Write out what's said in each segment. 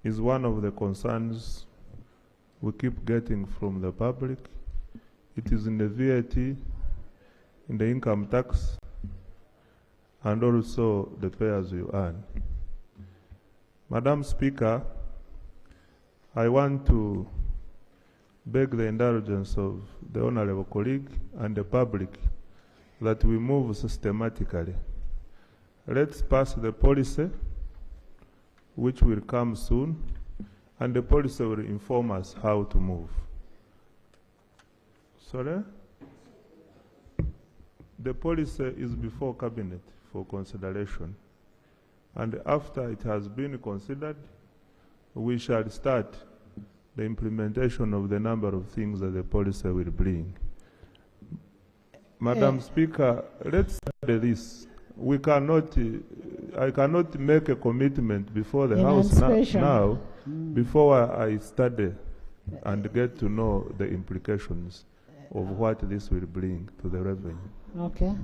is one of the concerns we keep getting from the public. It is in the VAT, in the income tax, and also the pay as you earn. Madam Speaker, I want to beg the indulgence of the honorable colleague and the public that we move systematically. Let's pass the policy, which will come soon, and the policy will inform us how to move. Sorry? The policy is before Cabinet for consideration, and after it has been considered, we shall start the implementation of the number of things that the policy will bring. Madam Speaker, let's study this. We cannot, I cannot make a commitment before the House now before I study and get to know the implications of what this will bring to the revenue. Okay.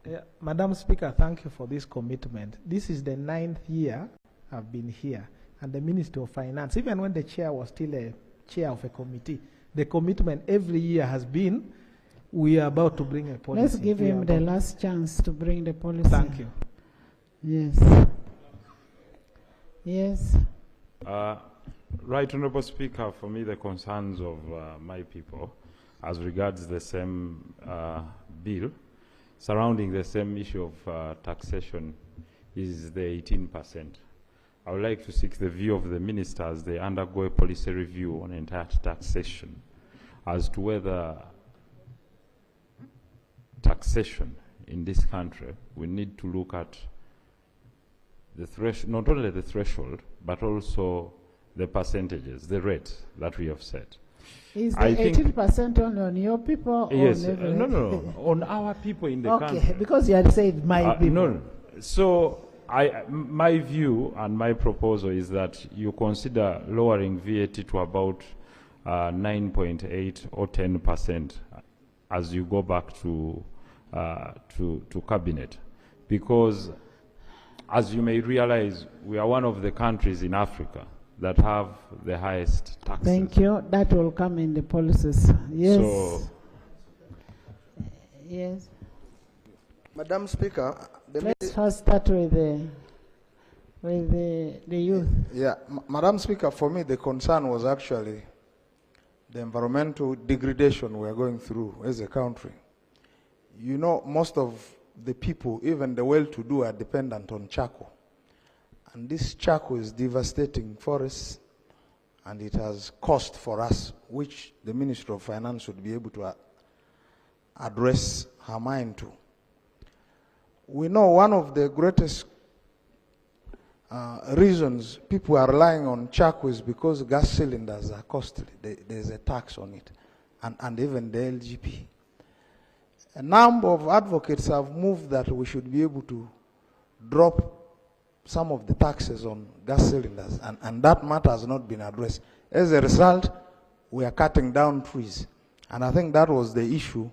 Yeah, Madam Speaker, thank you for this commitment. This is the 9th year I've been here, and the Minister of Finance, even when the chair was still a chair of a committee, the commitment every year has been, we are about to bring a policy. Let's give him the last chance to bring the policy. Thank you. Yes. Yes. Right, Honorable Speaker, for me the concerns of my people as regards the same bill surrounding the same issue of taxation is the 18%. I would like to seek the view of the minister as they undergo a policy review on entire taxation as to whether taxation in this country, we need to look at the not only the threshold, but also the percentages, the rate that we have set. Is the 18% only on your people? Yes, or no, on our people in the country. Okay, because you had said my people. No. So my view and my proposal is that you consider lowering VAT to about 9.8 or 10% as you go back to Cabinet, because as you may realize, we are one of the countries in Africa that have the highest taxes. Thank you. That will come in the policies. Yes. So, yes. Madam Speaker, let's first start with the youth. Yeah, Madam Speaker, for me the concern was actually the environmental degradation we are going through as a country. You know, most of the people, even the well-to-do, are dependent on charcoal. And this charcoal is devastating forests, and it has cost for us, which the Minister of Finance should be able to address her mind to. We know one of the greatest reasons people are relying on charcoal is because gas cylinders are costly. There's a tax on it, and even the LGP. A number of advocates have moved that we should be able to drop some of the taxes on gas cylinders, and that matter has not been addressed. As a result, we are cutting down trees. And I think that was the issue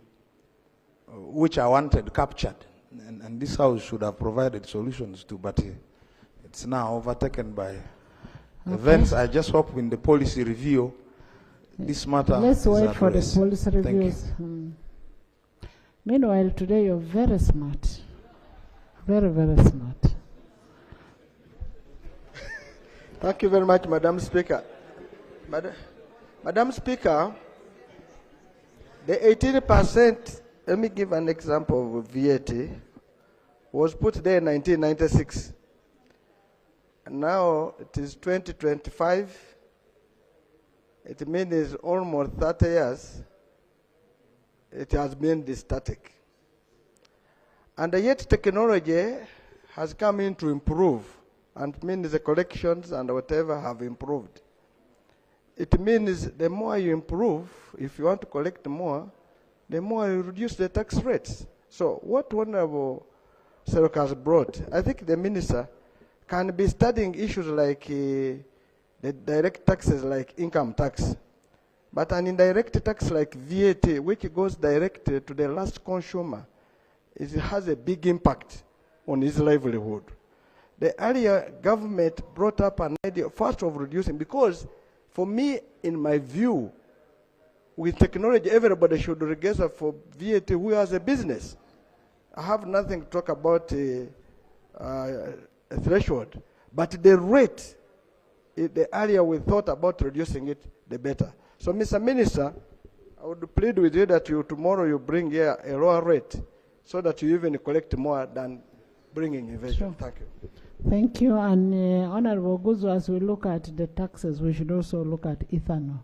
which I wanted captured. And this House should have provided solutions to, but it's now overtaken by events. I just hope in the policy review, this matter Let's wait addressed. for the policy reviews. Meanwhile, today you're very smart. Very, very smart. Thank you very much, Madam Speaker. Madam Speaker, the 18%, let me give an example of VAT, was put there in 1996. And now it is 2025. It means almost 30 years. It has been this static. And yet technology has come in to improve, and it means the collections and whatever have improved. It means the more you improve, if you want to collect more, the more you reduce the tax rates. So what Honorable Serok has brought, I think the minister can be studying issues like the direct taxes like income tax, but an indirect tax like VAT, which goes direct to the last consumer, it has a big impact on his livelihood. the earlier government brought up an idea first of reducing, because for me, in my view, with technology, everybody should register for VAT who has a business. I have nothing to talk about a threshold, but the rate, the earlier we thought about reducing it, the better. So, Mr. Minister, I would plead with you that tomorrow you bring here a lower rate so that you even collect more than bringing evasion. Sure. Thank you. Thank you. And Honorable Guzu, as we look at the taxes, we should also look at ethanol.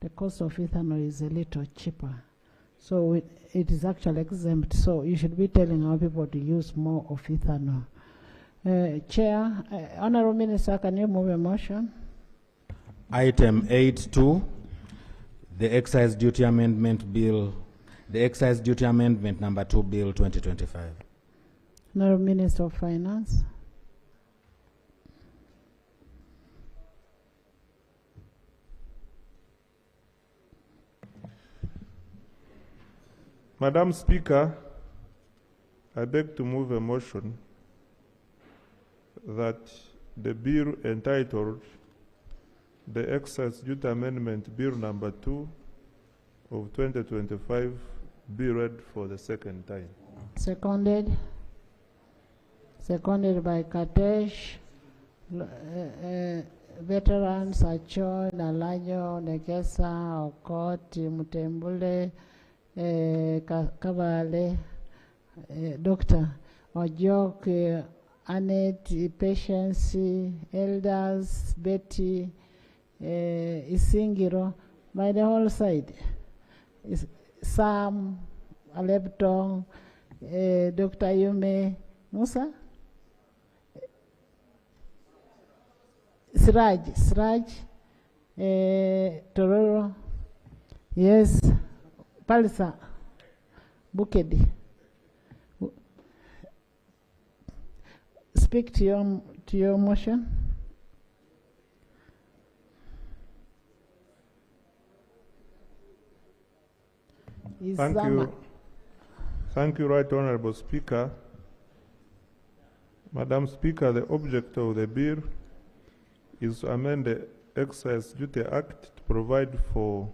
The cost of ethanol is a little cheaper. So it is actually exempt. So you should be telling our people to use more of ethanol. Chair, Honorable Minister, can you move a motion? Item 8.2, the Excise Duty Amendment Bill, the Excise Duty Amendment number 2 Bill 2025. Honorable Minister of Finance. Madam Speaker, I beg to move a motion that the bill entitled the Excise Duty Amendment Bill number 2 of 2025 be read for the second time. Seconded. Seconded by Katesh. Veterans Acho, Nalayo, Negesa, Okot, Mutembule, Kavale, Dr. Ojok, Annette, Patience, Elders, Betty, Isingiro, by the whole side. Sam, Aleptong, Dr. Yume, Musa? Sraj, Tororo, yes, Palisa, Bukedi. Speak to your motion. Thank you. Thank you, Right Honorable Speaker. Madam Speaker, the object of the bill is to amend the Excise Duty Act to provide for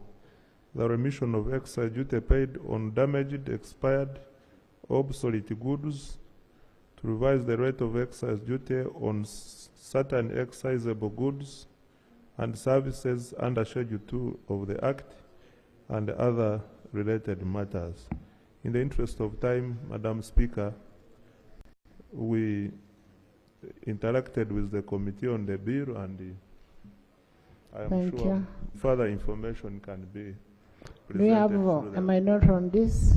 the remission of excise duty paid on damaged, expired, obsolete goods, to revise the rate of excise duty on certain excisable goods and services under Schedule 2 of the Act and other related matters. In the interest of time, Madam Speaker, we interacted with the committee on the bill, and I am sure further information can be presented. Do we have a minority on this?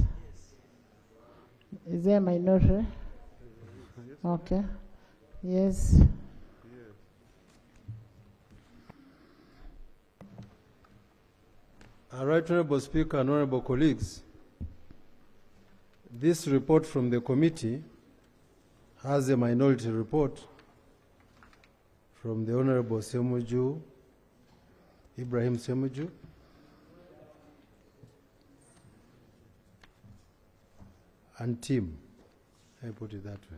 Is there a minority? Okay. Yes. Right Honorable Speaker and honorable colleagues, this report from the committee has a minority report from the Honorable Semuju, Ibrahim Semuju, and team. I put it that way.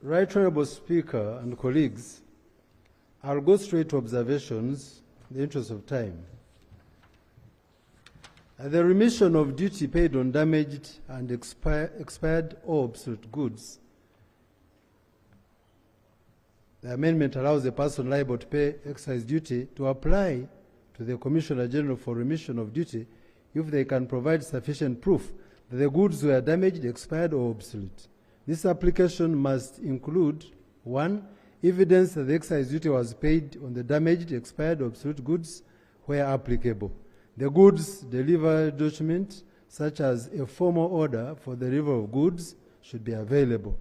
Right Honorable Speaker and colleagues, I'll go straight to observations in the interest of time. The remission of duty paid on damaged and expired or obsolete goods. The amendment allows the person liable to pay excise duty to apply to the Commissioner General for remission of duty if they can provide sufficient proof that the goods were damaged, expired, or obsolete. This application must include: 1, evidence that the excise duty was paid on the damaged, expired, or obsolete goods where applicable. The goods delivery document, such as a formal order for the delivery of goods, should be available.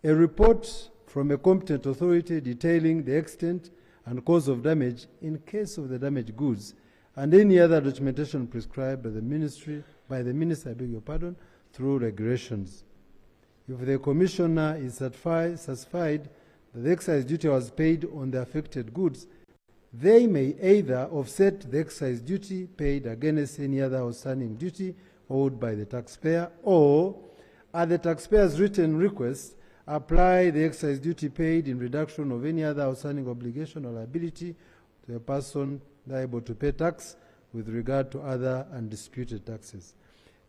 A report from a competent authority detailing the extent and cause of damage in case of the damaged goods, and any other documentation prescribed by the minister, through regulations. If the Commissioner is satisfied that the excise duty was paid on the affected goods, they may either offset the excise duty paid against any other outstanding duty owed by the taxpayer, or at the taxpayer's written request, apply the excise duty paid in reduction of any other outstanding obligation or liability to a person liable to pay tax with regard to other undisputed taxes.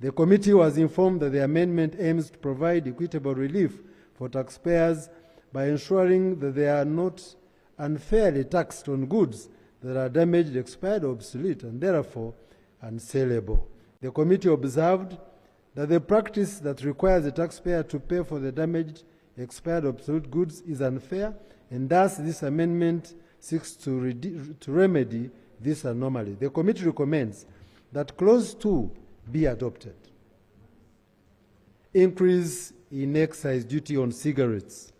The committee was informed that the amendment aims to provide equitable relief for taxpayers by ensuring that they are not unfairly taxed on goods that are damaged, expired, or obsolete, and therefore unsellable. The committee observed that the practice that requires the taxpayer to pay for the damaged, expired, or obsolete goods is unfair, and thus this amendment seeks to remedy this anomaly. The committee recommends that Clause 2 be adopted. Increase in excise duty on cigarettes.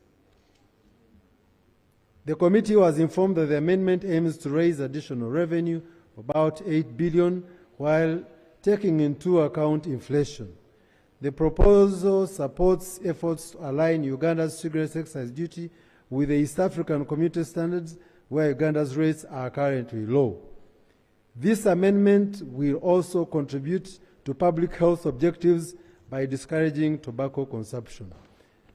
The committee was informed that the amendment aims to raise additional revenue of about 8 billion while taking into account inflation. The proposal supports efforts to align Uganda's cigarette excise duty with the East African Community standards, where Uganda's rates are currently low. This amendment will also contribute to public health objectives by discouraging tobacco consumption.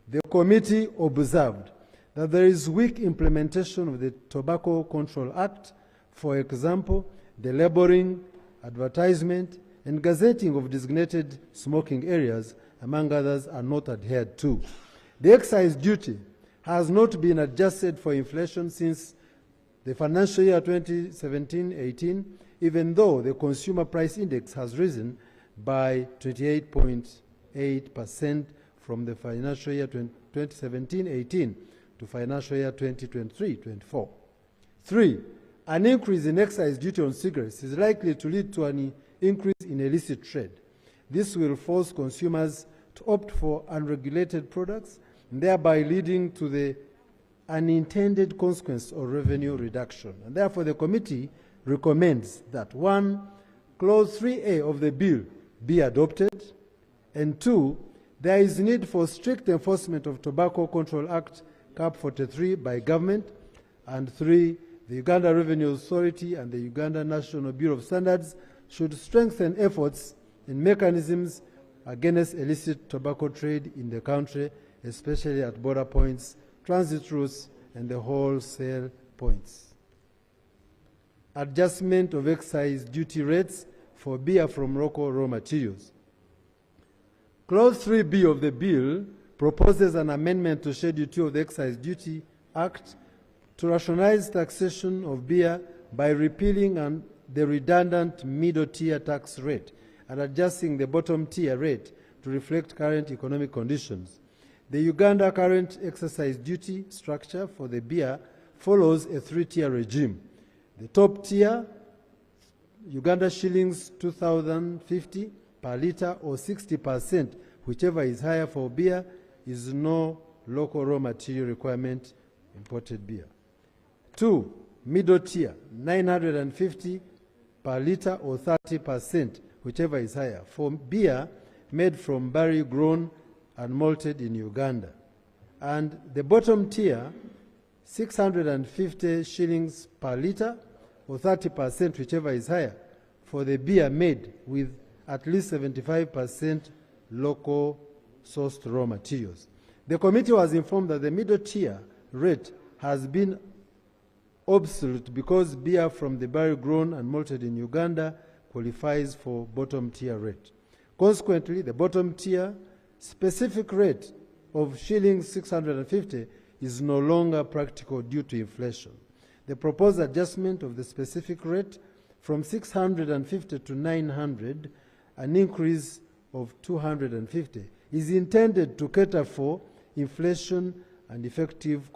The committee observed that there is weak implementation of the Tobacco Control Act. For example, the labeling, advertisement, and gazetting of designated smoking areas, among others, are not adhered to. The excise duty has not been adjusted for inflation since the financial year 2017-18, even though the consumer price index has risen by 28.8% from the financial year 2017-18 to financial year 2023-24. 3. An increase in excise duty on cigarettes is likely to lead to an increase in illicit trade. This will force consumers to opt for unregulated products, thereby leading to the unintended consequence of revenue reduction. And therefore, the committee recommends that 1. Clause 3A of the bill be adopted, and 2. There is need for strict enforcement of Tobacco Control Act Cap 43 by government, and 3. The Uganda Revenue Authority and the Uganda National Bureau of Standards should strengthen efforts and mechanisms against illicit tobacco trade in the country, especially at border points, transit routes, and the wholesale points. Adjustment of excise duty rates for beer from local raw materials. Clause 3B of the bill proposes an amendment to Schedule 2 of the Excise Duty Act to rationalize taxation of beer by repealing the redundant middle-tier tax rate and adjusting the bottom-tier rate to reflect current economic conditions. The Uganda current excise duty structure for the beer follows a 3-tier regime. The top tier, Uganda shillings 2,050 per litre, or 60%, whichever is higher for beer, is no local raw material requirement, imported beer. 2. Middle tier, 950 per litre, or 30%, whichever is higher, for beer made from barley grown and malted in Uganda. And the bottom tier, 650 shillings per litre, or 30%, whichever is higher, for the beer made with at least 75% local sourced raw materials. The committee was informed that the middle tier rate has been obsolete because beer from the barrel grown and malted in Uganda qualifies for bottom tier rate. Consequently, the bottom tier specific rate of shillings 650 is no longer practical due to inflation. The proposed adjustment of the specific rate from 650 to 900, an increase of 250, is intended to cater for inflation and effective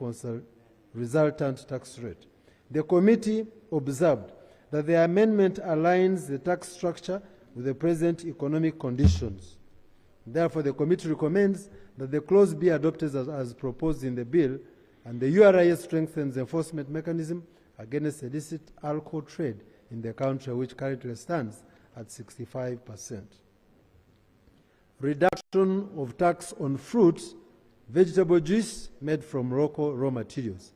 resultant tax rate. The committee observed that the amendment aligns the tax structure with the present economic conditions. Therefore, the committee recommends that the clause be adopted as proposed in the bill, and the URIS strengthens the enforcement mechanism against illicit alcohol trade in the country, which currently stands at 65%. Reduction of tax on fruits, vegetable juice made from local raw materials.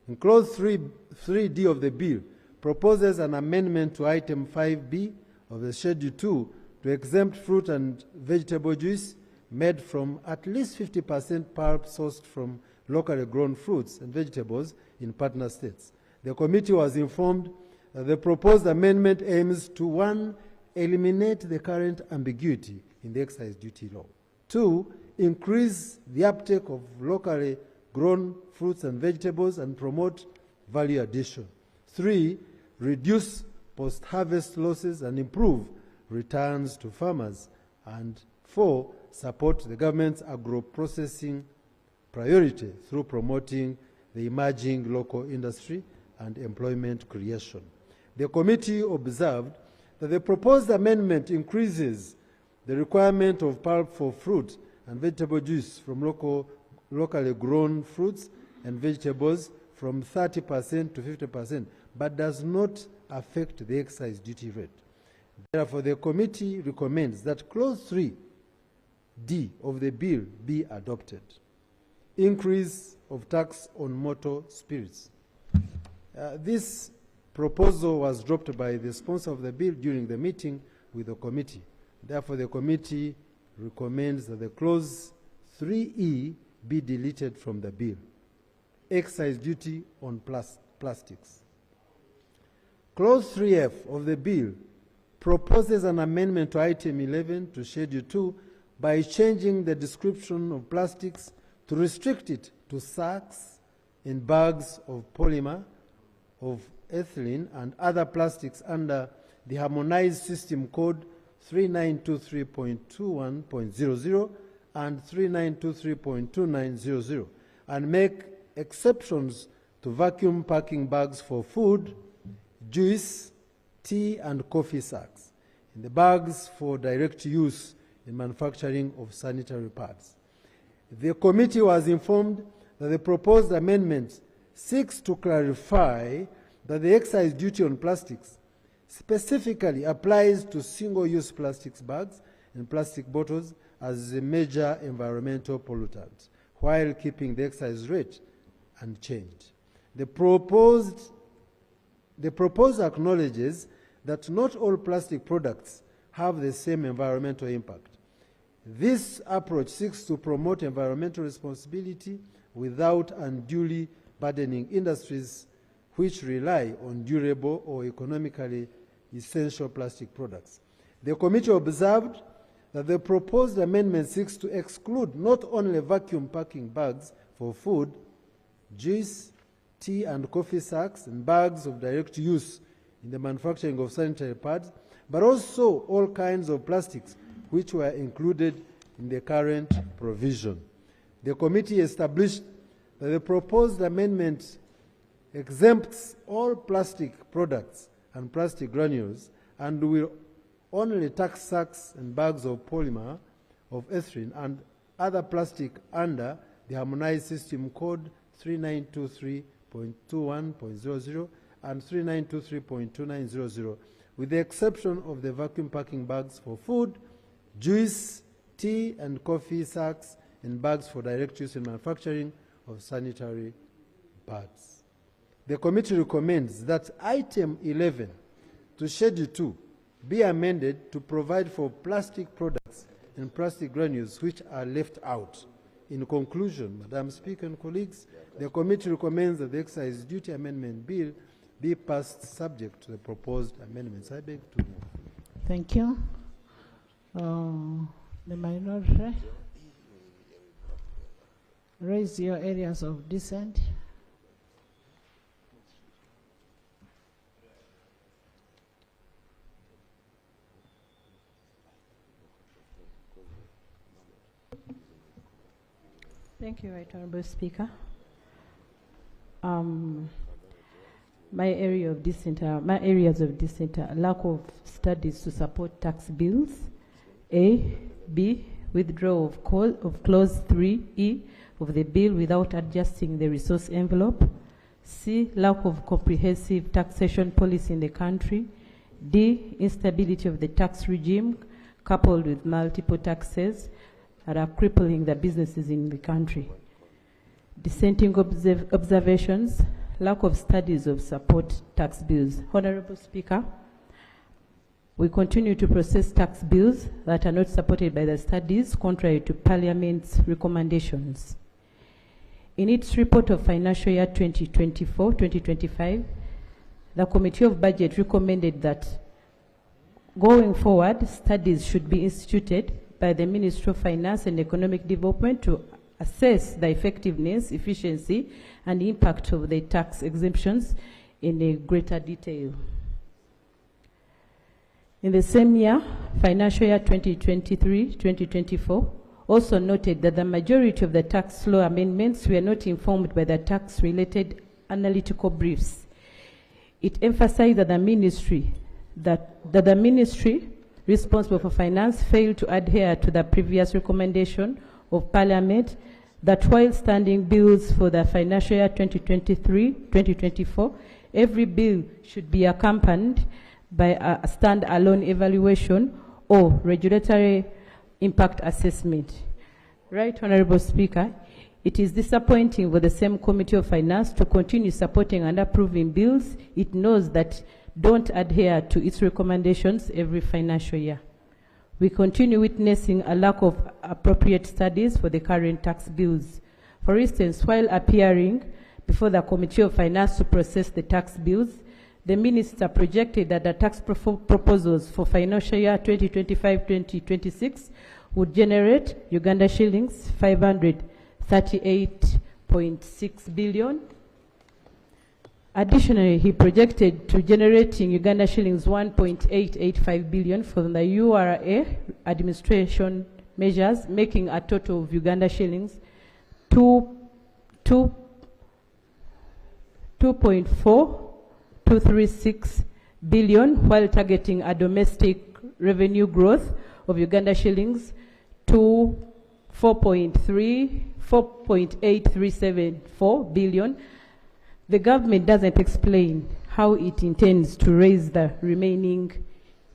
In Clause 3D of the bill proposes an amendment to Item 5B of the Schedule 2 to to exempt fruit and vegetable juice made from at least 50% pulp sourced from locally grown fruits and vegetables in partner states. The committee was informed that the proposed amendment aims to 1, eliminate the current ambiguity in the excise duty law. 2, increase the uptake of locally grown fruits and vegetables and promote value addition. 3, reduce post-harvest losses and improve returns to farmers. And 4, support the government's agro-processing priority through promoting the emerging local industry and employment creation. The committee observed that the proposed amendment increases the requirement of pulp for fruit and vegetable juice from locally grown fruits and vegetables from 30% to 50%, but does not affect the excise duty rate. Therefore, the committee recommends that Clause 3D of the bill be adopted. Increase of tax on motor spirits. This proposal was dropped by the sponsor of the bill during the meeting with the committee. Therefore, the committee recommends that the Clause 3E be deleted from the bill. Excise duty on plastics. Clause 3F of the bill proposes an amendment to Item 11 to Schedule 2 by changing the description of plastics to restrict it to sacks and bags of polymer, of ethylene, and other plastics under the Harmonized System Code 3923.21.00 and 3923.2900, and make exceptions to vacuum packing bags for food, juice, tea, and coffee sacks, and the bags for direct use in manufacturing of sanitary pads. The committee was informed that the proposed amendment seeks to clarify that the excise duty on plastics specifically applies to single-use plastics bags and plastic bottles as a major environmental pollutant, while keeping the excise rate unchanged. The proposal acknowledges that not all plastic products have the same environmental impact. This approach seeks to promote environmental responsibility without unduly burdening industries which rely on durable or economically essential plastic products. The committee observed that the proposed amendment seeks to exclude not only vacuum packing bags for food, juice, tea, and coffee sacks, and bags of direct use in the manufacturing of sanitary pads, but also all kinds of plastics which were included in the current provision. The committee established that the proposed amendment exempts all plastic products and plastic granules and will only tax sacks and bags of polymer, of ethylene, and other plastic under the Harmonized System Code 3923.21.00 and 3923.2900, with the exception of the vacuum packing bags for food, juice, tea, and coffee sacks, and bags for direct use in manufacturing of sanitary pads. The committee recommends that Item 11 to Schedule 2 be amended to provide for plastic products and plastic granules which are left out. In conclusion, Madam Speaker and colleagues, the committee recommends that the Excise Duty Amendment Bill be passed subject to the proposed amendments. I beg to move. Thank you. The minority, raise your areas of dissent. Thank you, Right Honourable Speaker. My areas of dissent are lack of studies to support tax bills. A. B. Withdrawal of Clause 3E of the bill without adjusting the resource envelope. C. Lack of comprehensive taxation policy in the country. D. Instability of the tax regime coupled with multiple taxes that are crippling the businesses in the country. Dissenting observations, lack of studies of support tax bills. Honourable Speaker, We continue to process tax bills that are not supported by the studies, contrary to Parliament's recommendations. In its report of financial year 2024-2025, the Committee of Budget recommended that going forward, studies should be instituted by the Ministry of Finance and Economic Development to assess the effectiveness, efficiency, and impact of the tax exemptions in a greater detail. In the same year, financial year 2023-2024, also noted that the majority of the tax law amendments were not informed by the tax-related analytical briefs. It emphasized that the ministry responsible for finance failed to adhere to the previous recommendation of Parliament that while standing bills for the financial year 2023-2024, every bill should be accompanied by a stand-alone evaluation or regulatory impact assessment. Right, Honorable Speaker, it is disappointing for the same Committee of Finance to continue supporting and approving bills it knows that don't adhere to its recommendations every financial year. We continue witnessing a lack of appropriate studies for the current tax bills. For instance, while appearing before the Committee of Finance to process the tax bills, the Minister projected that the tax proposals for financial year 2025-2026 would generate Uganda shillings 538.6 billion. Additionally, he projected to generating Uganda shillings 1.885 billion from the URA administration measures, making a total of Uganda shillings 2.4236 billion, while targeting a domestic revenue growth of Uganda shillings to 4.8374 billion. The government doesn't explain how it intends to raise the remaining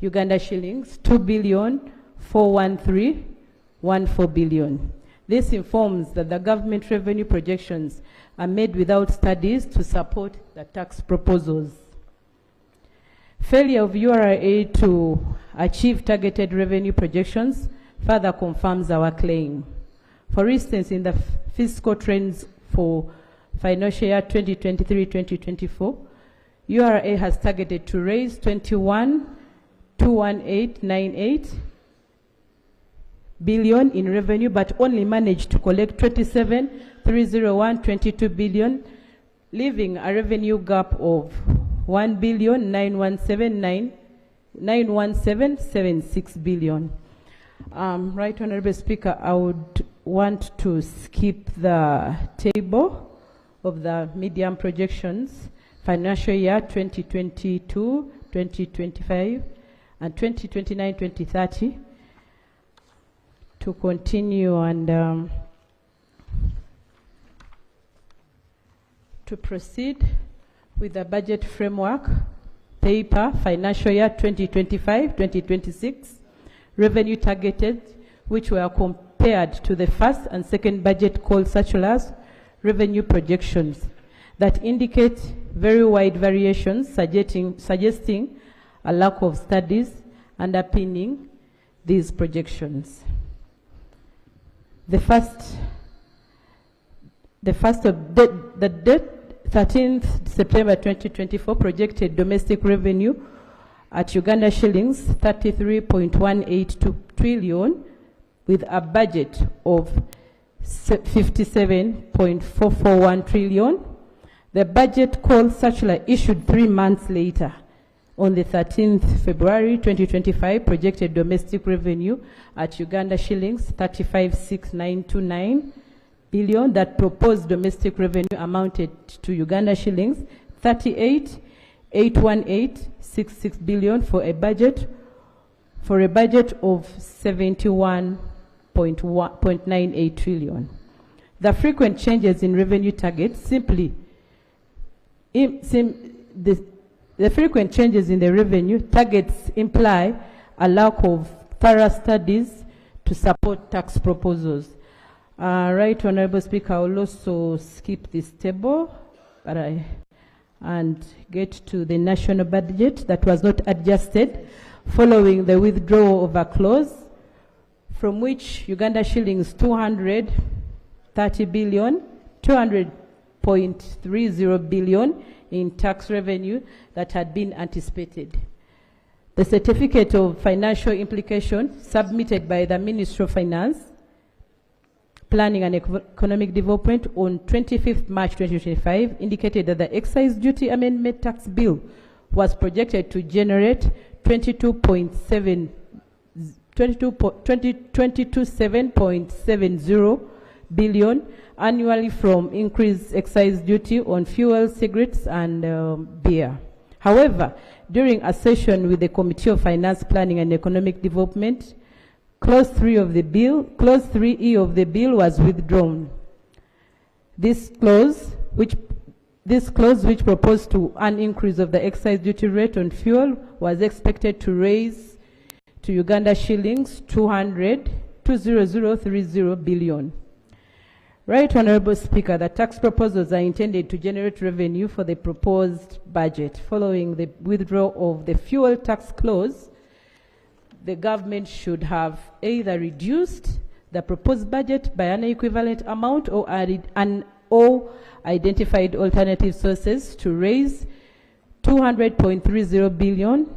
Uganda shillings 2,413,14 billion. This informs that the government revenue projections are made without studies to support the tax proposals. Failure of URA to achieve targeted revenue projections further confirms our claim. For instance, in the fiscal trends for financial year 2023-2024, URA has targeted to raise 21,218.98 billion in revenue, but only managed to collect 27,301.22 billion, leaving a revenue gap of 1,917.76 billion. Right, Honorable Speaker, I would want to skip the table of the medium projections, financial year 2022, 2025, and 2029, 2030, to continue and to proceed with the budget framework paper, financial year 2025, 2026, revenue targeted, which were compared to the first and second budget called circulars, revenue projections that indicate very wide variations, suggesting a lack of studies underpinning these projections. The 13th September 2024 projected domestic revenue at Uganda shillings 33.182 trillion with a budget of 57.441 trillion. The budget call circular issued 3 months later, on the 13th February 2025, projected domestic revenue at Uganda shillings 35,692.9 billion. That proposed domestic revenue amounted to Uganda shillings 38,818.66 billion for a budget of 71.98 trillion. The frequent changes in revenue targets the frequent changes in the revenue targets imply a lack of thorough studies to support tax proposals. Right, Honorable Speaker, I will also skip this table and get to the national budget that was not adjusted following the withdrawal of a clause from which Uganda shillings 200.30 billion in tax revenue that had been anticipated. The certificate of financial implication submitted by the Ministry of Finance, Planning and Economic Development on 25th March 2025 indicated that the excise duty amendment tax bill was projected to generate 27.70 billion annually from increased excise duty on fuel, cigarettes, and beer. However, during a session with the Committee of Finance, Planning and Economic Development, Clause 3E of the bill was withdrawn. This clause, which proposed to an increase of the excise duty rate on fuel, was expected to raise to Uganda shillings 200.30 billion. Right, Honorable Speaker, the tax proposals are intended to generate revenue for the proposed budget. Following the withdrawal of the fuel tax clause, the government should have either reduced the proposed budget by an equivalent amount or added or identified alternative sources to raise 200.30 billion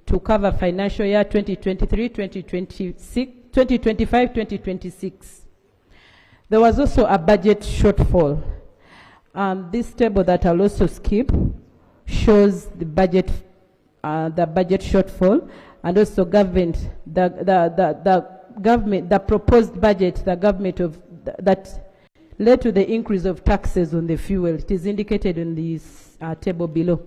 to cover financial year 2025-2026. There was also a budget shortfall. This table that I'll also skip shows the budget shortfall, and also the proposed budget, that led to the increase of taxes on the fuel. It is indicated in this table below.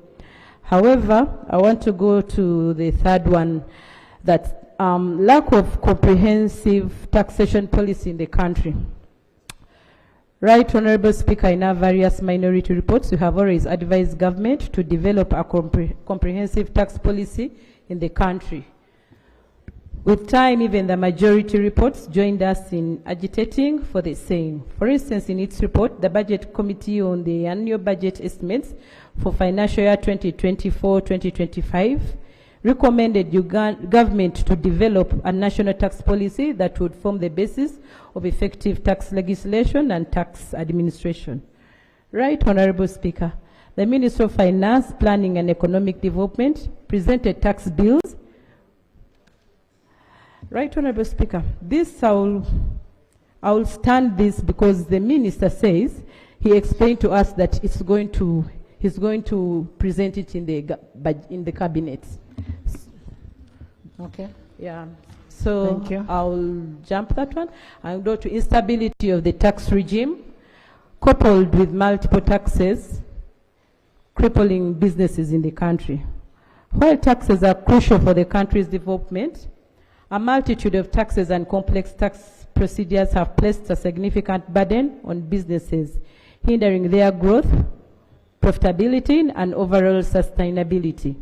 However, I want to go to the third one, that lack of comprehensive taxation policy in the country. Right, Honorable Speaker, in our various minority reports, we have always advised government to develop a comprehensive tax policy in the country. With time, even the majority reports joined us in agitating for the same. For instance, in its report, the Budget Committee on the Annual Budget Estimates for financial year 2024-2025 recommended government to develop a national tax policy that would form the basis of effective tax legislation and tax administration. Right, Honorable Speaker, the Minister of Finance, Planning and Economic Development presented tax bills. Right, Honorable Speaker, this I will stand this because the Minister says he explained to us that he's going to present it in the cabinet. Okay. Yeah. So Thank you. I'll jump that one and go to instability of the tax regime, coupled with multiple taxes, crippling businesses in the country. While taxes are crucial for the country's development, a multitude of taxes and complex tax procedures have placed a significant burden on businesses, hindering their growth, profitability, and overall sustainability.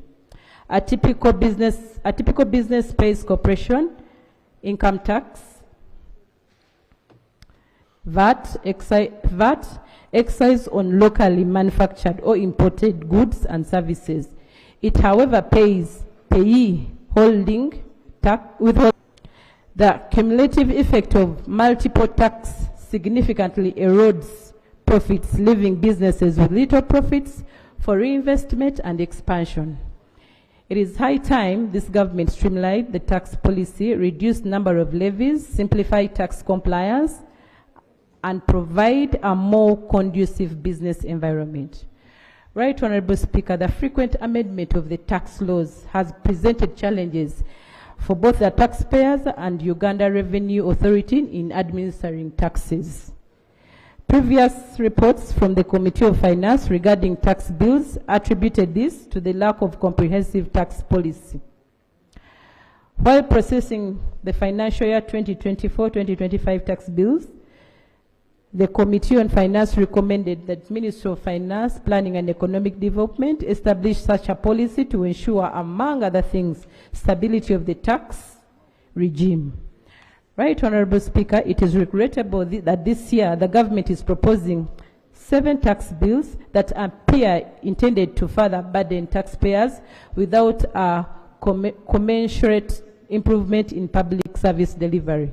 A typical business pays corporation income tax, VAT, excise on locally manufactured or imported goods and services. It, however, pays payee holding tax withhold. The cumulative effect of multiple tax significantly erodes profits, leaving businesses with little profits for reinvestment and expansion. It is high time this government streamlined the tax policy, reduce number of levies, simplify tax compliance, and provide a more conducive business environment. Right, Honorable Speaker, the frequent amendment of the tax laws has presented challenges for both the taxpayers and Uganda Revenue Authority in administering taxes. Previous reports from the Committee of Finance regarding tax bills attributed this to the lack of comprehensive tax policy. While processing the financial year 2024-2025 tax bills, the Committee on Finance recommended that Ministry of Finance, Planning and Economic Development establish such a policy to ensure, among other things, stability of the tax regime. Right, Honorable Speaker, it is regrettable that this year the government is proposing 7 tax bills that appear intended to further burden taxpayers without a commensurate improvement in public service delivery.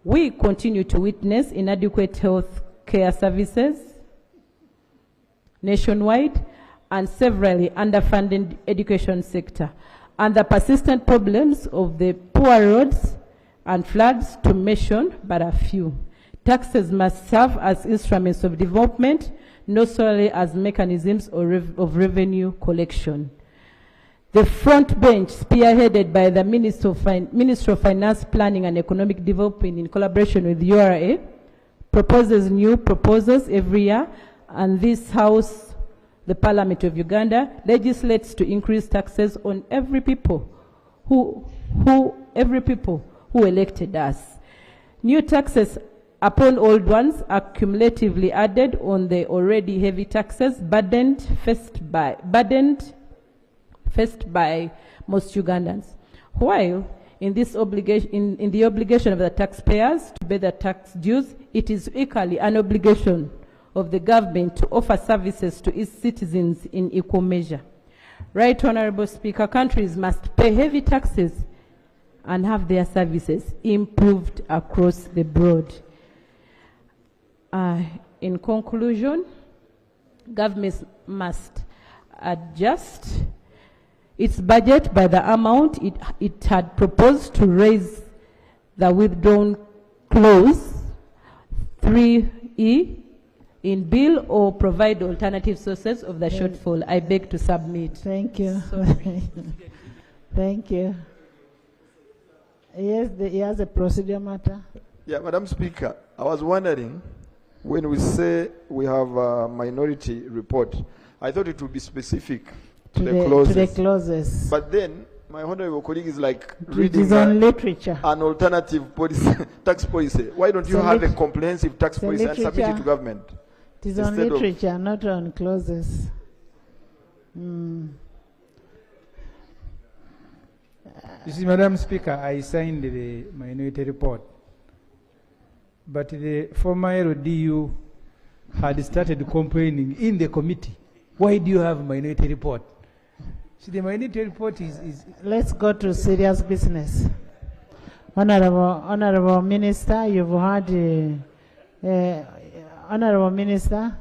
We continue to witness inadequate health care services nationwide and severely underfunded education sector, and the persistent problems of the poor roads and floods, to mention but a few. Taxes must serve as instruments of development, not solely as mechanisms of revenue collection. The front bench, spearheaded by the Minister of Finance, Planning and Economic Development in collaboration with URA, proposes new proposals every year, and this House, the Parliament of Uganda, legislates to increase taxes on every people who elected us. New taxes upon old ones are cumulatively added on the already heavy taxes burdened first by most Ugandans. While in this obligation, in the obligation of the taxpayers to pay the tax dues, it is equally an obligation of the government to offer services to its citizens in equal measure. Right, Honorable Speaker, countries must pay heavy taxes and have their services improved across the board. In conclusion, governments must adjust its budget by the amount it had proposed to raise the withdrawn clause 3E in bill, or provide alternative sources of the shortfall. I beg to submit. Thank you. Thank you. Yes, he has a procedure matter. Yeah, Madam Speaker, I was wondering, when we say we have a minority report, I thought it would be specific to the clauses. To the clauses. But then, my honorable colleague is like It reading is on literature. an alternative policy, tax policy. Why don't you have a comprehensive tax policy and submit it to government? It is on literature, not on clauses. You see, Madam Speaker, I signed the minority report, but the former LDU had started complaining in the committee. Why do you have a minority report? See, the minority report is... Let's go to serious business. Honorable Minister, you've had Honorable Minister,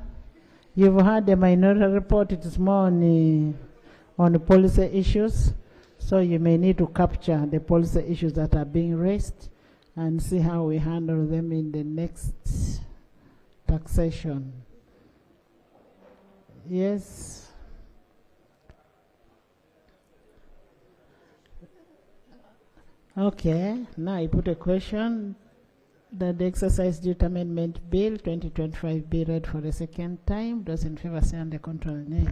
you've had a minority report. It is more on the policy issues, so you may need to capture the policy issues that are being raised and see how we handle them in the next taxation. Yes. Okay, now I put a question that the Exercise Duty Amendment Bill 2025 be read for the second time. Those in favor say on the contrary nay.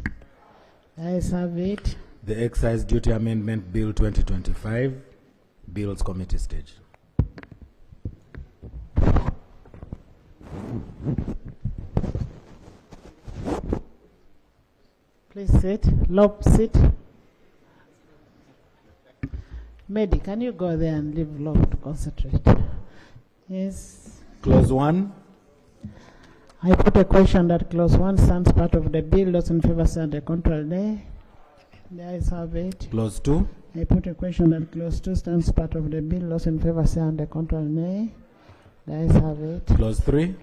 Ayes have it. The Excise Duty Amendment Bill 2025, Bills Committee stage. Please sit. Lob, sit. Medi, can you go there and leave Lob to concentrate? Yes. Clause 1. I put a question that clause 1 stands part of the bill. Those in favor say on the contrary nay. The ayes have it. Clause 2. I put a question that clause 2 stands part of the bill. Those in favor say on the contrary nay. The ayes have it. Clause 3.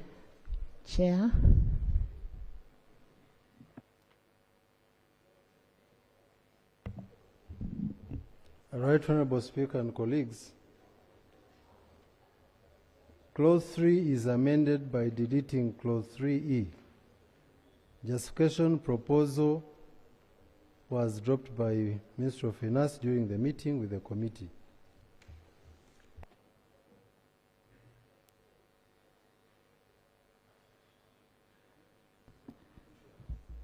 Chair. Right, Honorable Speaker and colleagues. Clause 3 is amended by deleting Clause 3E. Justification proposal was dropped by Minister of Finance during the meeting with the committee.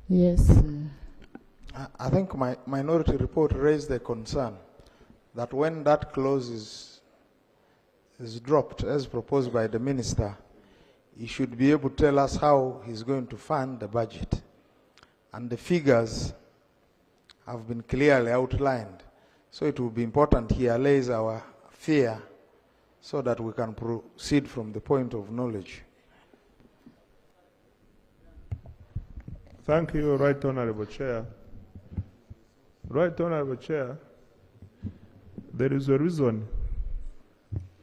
Yes. I think my minority report raised the concern that when that clause is dropped as proposed by the minister, he should be able to tell us how he's going to fund the budget. And the figures have been clearly outlined. So it will be important he allays our fear so that we can proceed from the point of knowledge. Thank you, Right Honorable Chair. Right Honorable Chair, There is a reason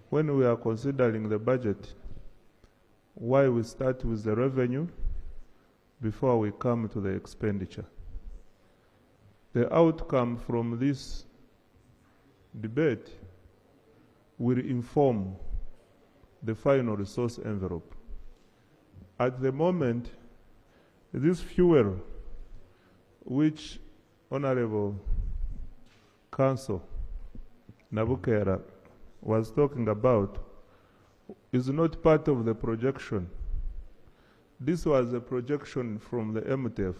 when we are considering the budget why we start with the revenue before we come to the expenditure. The outcome from this debate will inform the final resource envelope. At the moment, this fuel, which Honorable Council Nabukera was talking about, is not part of the projection. This was a projection from the MTF,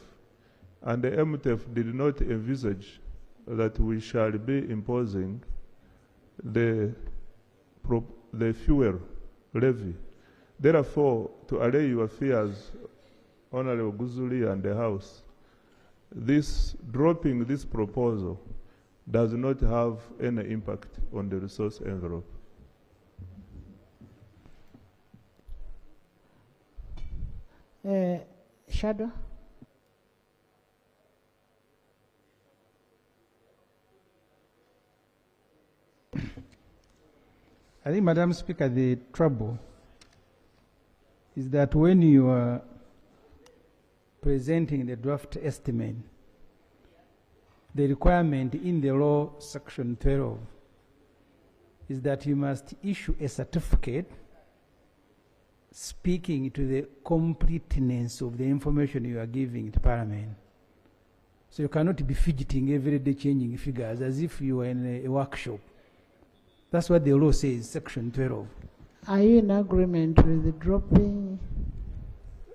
and the MTF did not envisage that we shall be imposing the fuel levy. Therefore, to allay your fears, Honorable Guzuli and the House, dropping this proposal does not have any impact on the resource envelope. Shadow? I think, Madam Speaker, the trouble is that when you are presenting the draft estimate, the requirement in the law, section 12, is that you must issue a certificate speaking to the completeness of the information you are giving to Parliament. So you cannot be fidgeting every day, changing figures as if you were in a workshop. That's what the law says, section 12. Are you in agreement with the dropping?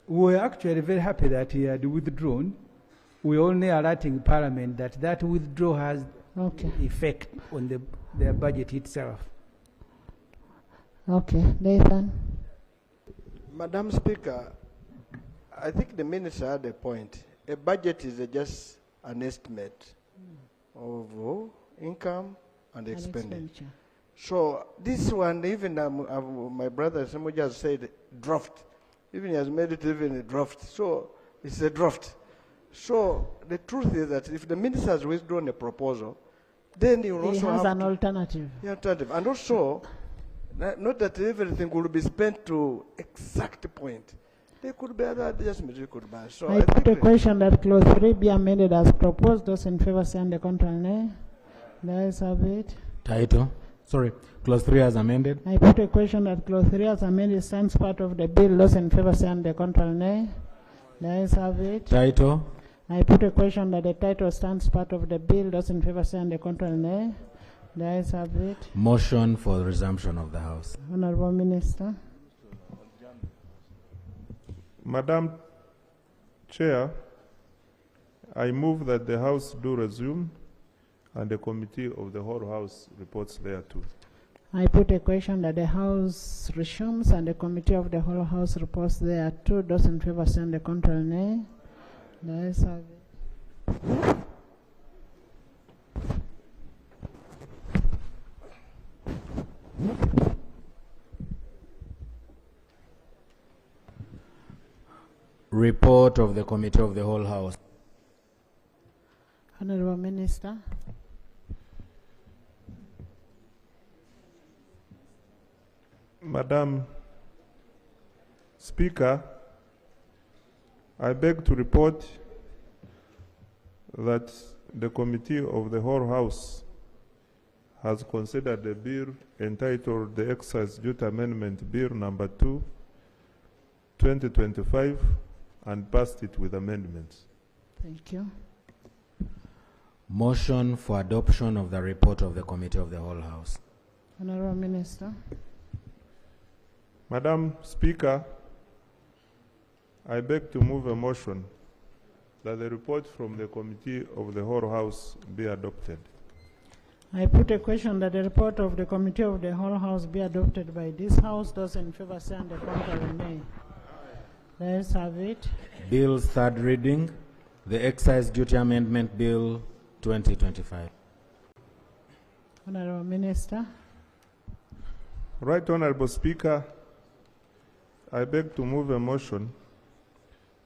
We're actually very happy that he had withdrawn. We're only alerting Parliament that that withdrawal has effect on their budget itself. Okay, Nathan. Madam Speaker, I think the minister had a point. A budget is just an estimate of income and expenditure. So this one, even my brother somebody has said draft. Even he has made it even a draft. So it's a draft. So the truth is that if the minister has withdrawn a proposal, then he will also has have an alternative. Alternative. And also, not that everything will be spent to exact point. There could be other adjustments we could buy. So I put a question that clause 3 be amended as proposed. Those in favor say on the contrary, nay. The ayes have it. Title. Sorry, clause 3 as amended. I put a question that clause 3 as amended stands part of the bill. Those in favor say on the contrary, nay. The ayes have it. Title. I put a question that the title stands part of the bill. Those in favor say on the contrary, nay. The ayes have it. Motion for the resumption of the House. Honorable Minister. Madam Chair, I move that the House do resume and the committee of the whole House reports thereto. I put a question that the House resumes and the committee of the whole House reports thereto. Those in favor say on the contrary, nay. The ayes have it. Report of the Committee of the Whole House. Honorable Minister. Madam Speaker, I beg to report that the Committee of the Whole House has considered the bill entitled the Excise Duty Amendment Bill number 2, 2025, and passed it with amendments. Thank you. Motion for adoption of the report of the Committee of the Whole House. Honorable Minister. Madam Speaker, I beg to move a motion that the report from the Committee of the Whole House be adopted. I put a question that the report of the Committee of the Whole House be adopted by this House. Those in favor say on the contrary, nay. The ayes have it. Bill's third reading, the Excise Duty Amendment Bill 2025. Honorable Minister. Right Honorable Speaker, I beg to move a motion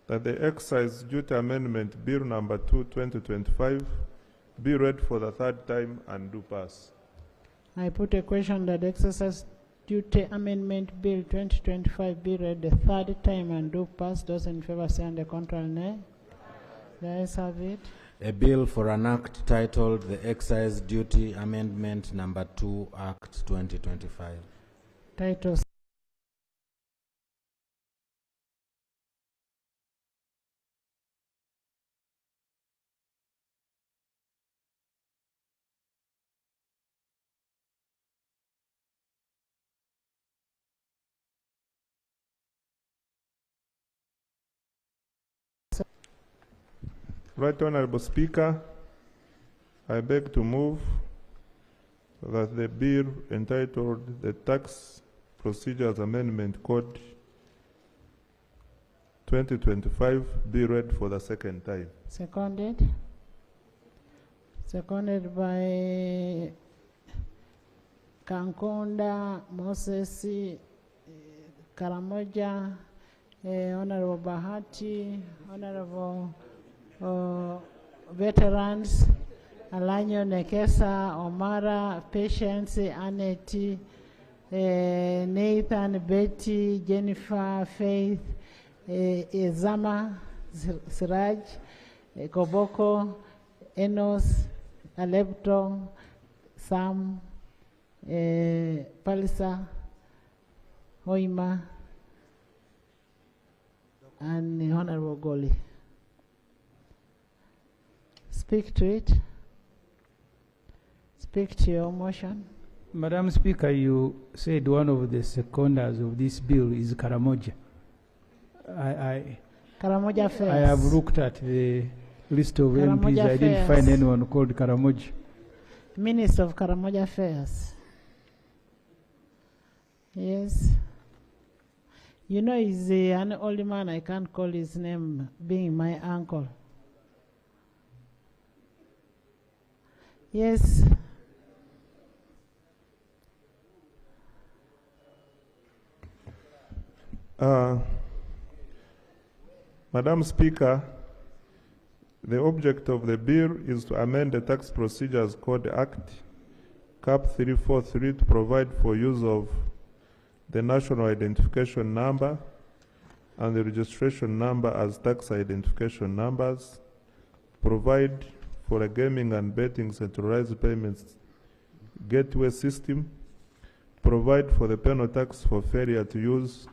that the Excise Duty Amendment Bill number 2, 2025 be read for the third time and do pass. I put a question that Excise Duty Amendment Bill 2025 be read the third time and do pass. Those in favor say and the contrary nay. The ayes have it. A bill for an act titled the Excise Duty Amendment Number 2 Act 2025. Title Right Honorable Speaker, I beg to move that the bill entitled the Tax Procedures Amendment Code 2025 be read for the second time. seconded. Seconded by Kankonda, Moses, Karamoja, Honorable Bahati, Honorable veterans, Alanyo Nekesa, Omara, Patience, Annette, Nathan, Betty, Jennifer, Faith, Zama, Siraj, Koboko, Enos, Alepto, Sam, Palisa, Hoima, and Honorable Goli. Speak to it. Speak to your motion. Madam Speaker, you said one of the seconders of this bill is Karamoja. Karamoja Affairs. I have looked at the list of Karamoja MPs. I didn't Affairs. find anyone called Karamoja. Minister of Karamoja Affairs. Yes. You know, he's an old man. I can't call his name, being my uncle. Yes. Madam Speaker, the object of the bill is to amend the Tax Procedures Code Act, Cap 343, to provide for use of the national identification number and the registration number as tax identification numbers, provide for a gaming and betting centralized payments gateway system, provide for the penal tax for failure to use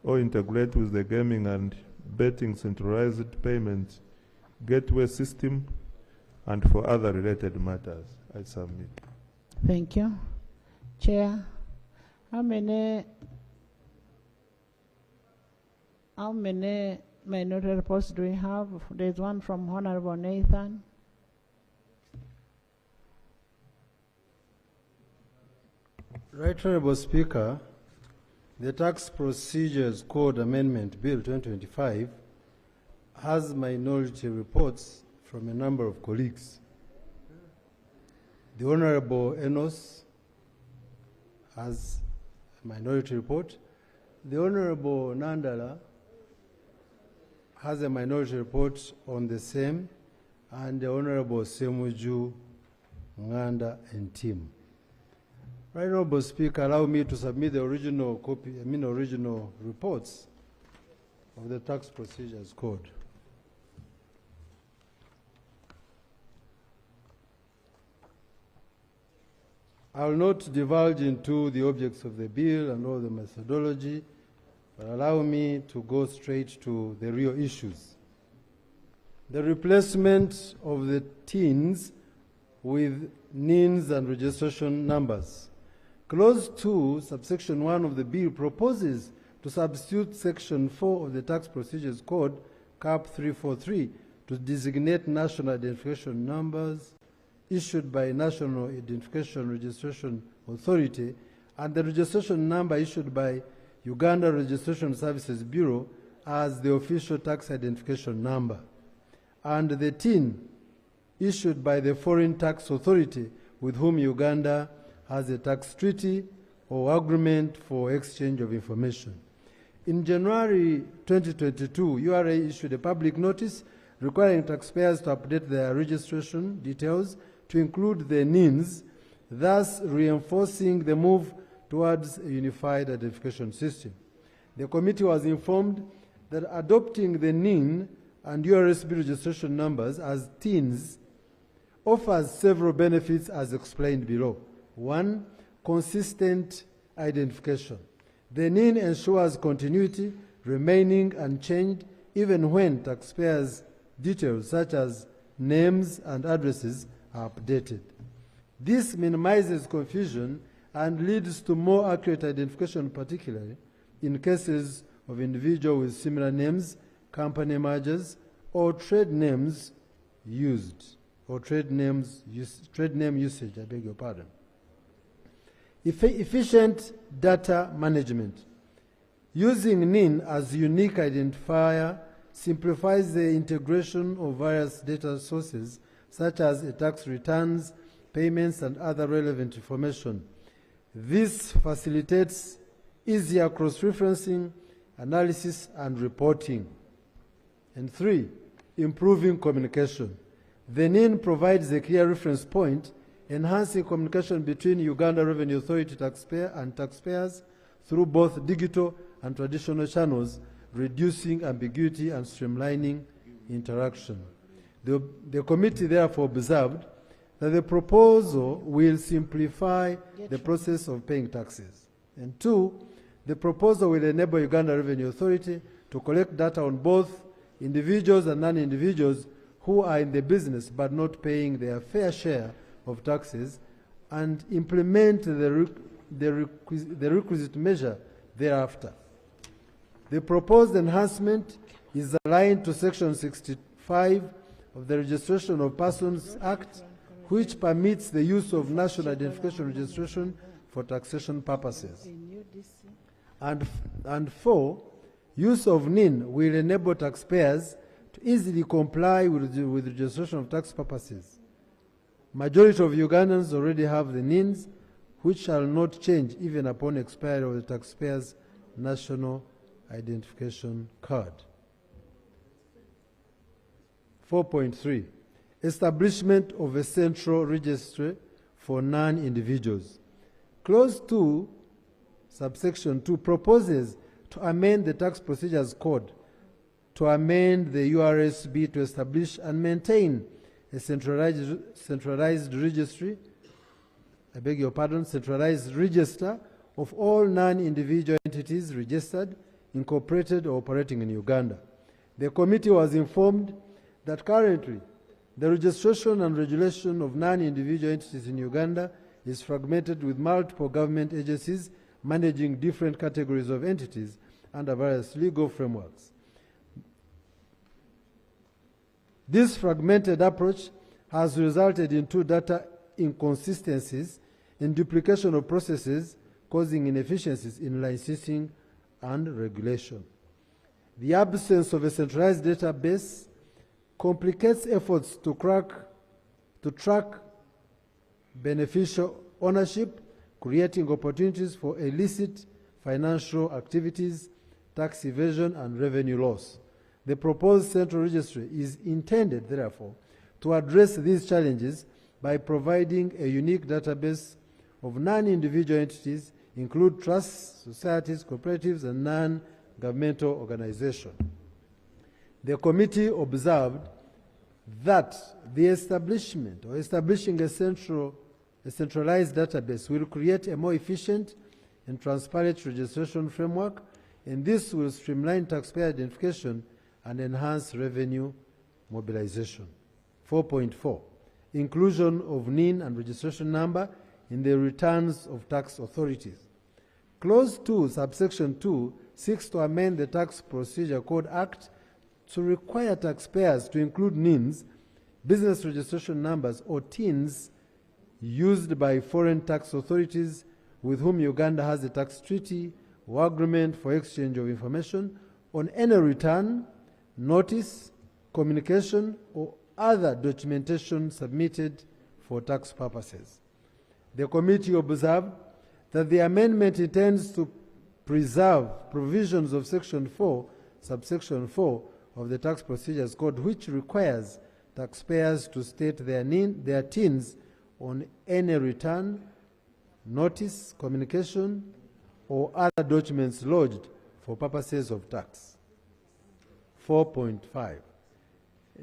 or integrate with the gaming and betting centralized payment gateway system, and for other related matters. I submit. Thank you. Chair, how many minority reports do we have? There's one from Honorable Nathan. Right Honorable Speaker, the Tax Procedures Code Amendment Bill 2025 has minority reports from a number of colleagues. The Honorable Enos has a minority report. The Honorable Nandala has a minority report on the same, and the Honorable Semuju, Nganda, and team. Right Honorable Speaker, allow me to submit the original original reports of the Tax Procedures Code. I will not divulge into the objects of the bill and all the methodology, but allow me to go straight to the real issues. The replacement of the TINs with NINs and registration numbers. Clause 2, subsection 1 of the bill proposes to substitute section 4 of the Tax Procedures Code, Cap 343, to designate national identification numbers issued by National Identification Registration Authority and the registration number issued by Uganda Registration Services Bureau as the official tax identification number, and the TIN issued by the Foreign Tax Authority with whom Uganda has a tax treaty or agreement for exchange of information. In January 2022, URA issued a public notice requiring taxpayers to update their registration details to include the NINs thus reinforcing the move towards a unified identification system. The committee was informed that adopting the NIN and URSB registration numbers as TINs offers several benefits as explained below. 1, consistent identification. The NIN ensures continuity, remaining unchanged even when taxpayers' details such as names and addresses are updated. This minimizes confusion and leads to more accurate identification, particularly in cases of individuals with similar names, company mergers, or trade names used, or trade name usage, I beg your pardon. Efficient data management. Using NIN as unique identifier simplifies the integration of various data sources such as tax returns, payments, and other relevant information. This facilitates easier cross-referencing, analysis, and reporting. And 3, improving communication. The NIN provides a clear reference point, enhancing communication between Uganda Revenue Authority taxpayer and taxpayers through both digital and traditional channels, reducing ambiguity and streamlining interaction. The committee therefore observed that the proposal will simplify the process of paying taxes. And 2, the proposal will enable Uganda Revenue Authority to collect data on both individuals and non-individuals who are in the business but not paying their fair share of taxes and implement the requisite measure thereafter. The proposed enhancement is aligned to Section 65 of the Registration of Persons Act, which permits the use of national identification registration for taxation purposes. And 4, use of NIN will enable taxpayers to easily comply with registration of tax purposes. Majority of Ugandans already have the NINs, which shall not change even upon expiry of the taxpayer's national identification card. 4.3, establishment of a central registry for non-individuals. Clause 2, subsection 2, proposes to amend the Tax Procedures Code to amend the URSB to establish and maintain a centralized registry, I beg your pardon, centralized register of all non-individual entities registered, incorporated, or operating in Uganda. The committee was informed that currently the registration and regulation of non-individual entities in Uganda is fragmented with multiple government agencies managing different categories of entities under various legal frameworks. This fragmented approach has resulted in 2 data inconsistencies and duplication of processes, causing inefficiencies in licensing and regulation. The absence of a centralized database complicates efforts to track beneficial ownership, creating opportunities for illicit financial activities, tax evasion, and revenue loss. The proposed central registry is intended, therefore, to address these challenges by providing a unique database of non-individual entities, include trusts, societies, cooperatives, and non-governmental organizations. The committee observed that the establishment or establishing a centralized database will create a more efficient and transparent registration framework, and this will streamline taxpayer identification and enhance revenue mobilization. 4.4, inclusion of NIN and registration number in the returns of tax authorities. Clause 2, subsection 2, seeks to amend the Tax Procedure Code Act to require taxpayers to include NINs, business registration numbers, or TINs used by foreign tax authorities with whom Uganda has a tax treaty or agreement for exchange of information on any return, notice, communication, or other documentation submitted for tax purposes. The committee observed that the amendment intends to preserve provisions of Section 4, subsection 4 of the Tax Procedures Code, which requires taxpayers to state their TINs on any return, notice, communication, or other documents lodged for purposes of tax. 4.5.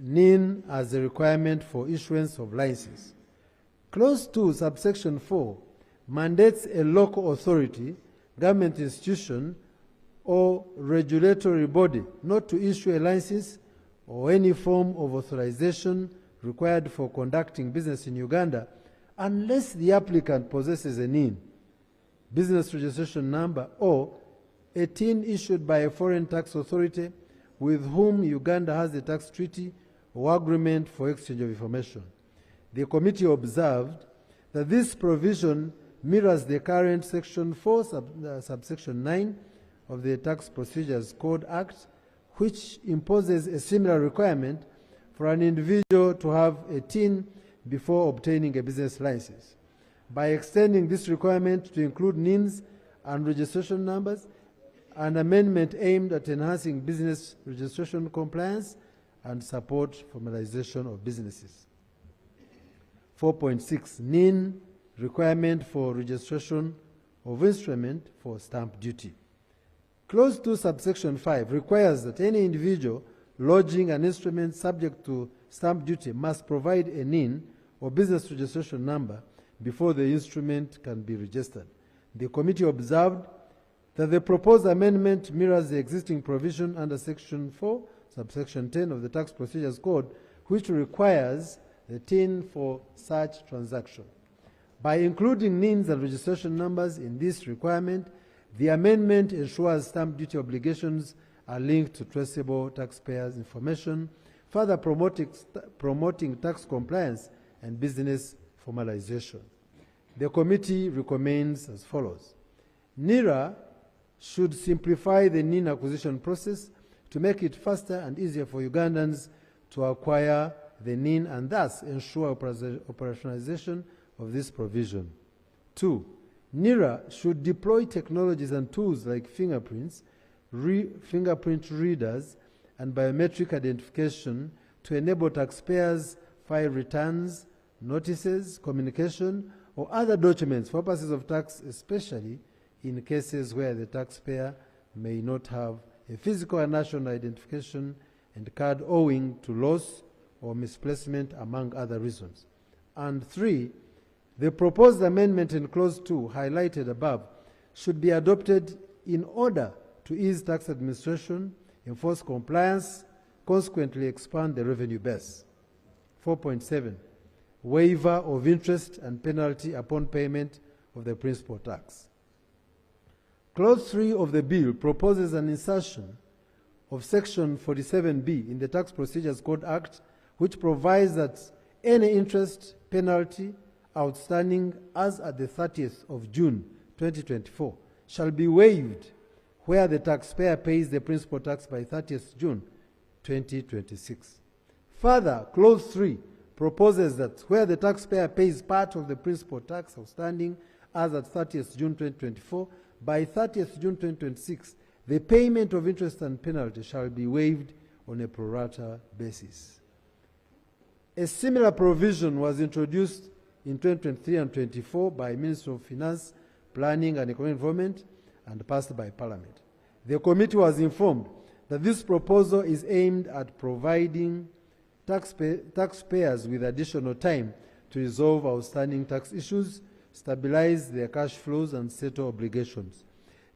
NIN as a requirement for issuance of license. Clause 2, subsection 4, mandates a local authority, government institution, or regulatory body not to issue a license or any form of authorization required for conducting business in Uganda unless the applicant possesses a NIN, business registration number, or a TIN issued by a foreign tax authority with whom Uganda has a tax treaty or agreement for exchange of information. The committee observed that this provision mirrors the current Section 4, subsection 9 of the Tax Procedures Code Act, which imposes a similar requirement for an individual to have a TIN before obtaining a business license. By extending this requirement to include NINs and registration numbers, an amendment aimed at enhancing business registration compliance and support formalization of businesses. 4.6, NIN requirement for registration of instrument for stamp duty. Clause 2, subsection 5 requires that any individual lodging an instrument subject to stamp duty must provide a NIN or business registration number before the instrument can be registered. The committee observed that the proposed amendment mirrors the existing provision under Section 4, subsection 10 of the Tax Procedures Code, which requires the TIN for such transaction. By including NINs and registration numbers in this requirement, the amendment ensures stamp duty obligations are linked to traceable taxpayers' information, further promoting tax compliance and business formalization. The committee recommends as follows. NIRA should simplify the NIN acquisition process to make it faster and easier for Ugandans to acquire the NIN and thus ensure operationalization of this provision. 2. NIRA should deploy technologies and tools like fingerprint readers, and biometric identification to enable taxpayers file returns, notices, communication, or other documents for purposes of tax, especially in cases where the taxpayer may not have a physical and national identification and card owing to loss or misplacement, among other reasons. And 3, the proposed amendment in Clause 2, highlighted above, should be adopted in order to ease tax administration, enforce compliance, consequently expand the revenue base. 4.7, waiver of interest and penalty upon payment of the principal tax. Clause 3 of the bill proposes an insertion of Section 47B in the Tax Procedures Code Act, which provides that any interest, penalty, outstanding as at the 30th of June 2024 shall be waived where the taxpayer pays the principal tax by 30th June 2026. Further, Clause 3 proposes that where the taxpayer pays part of the principal tax outstanding as at 30th June 2024, by 30th June 2026, the payment of interest and penalty shall be waived on a pro rata basis. A similar provision was introduced in 2023 and 2024 by Ministry of Finance, Planning and Economic Development and passed by Parliament. The committee was informed that this proposal is aimed at providing taxpayers with additional time to resolve outstanding tax issues, stabilize their cash flows, and settle obligations.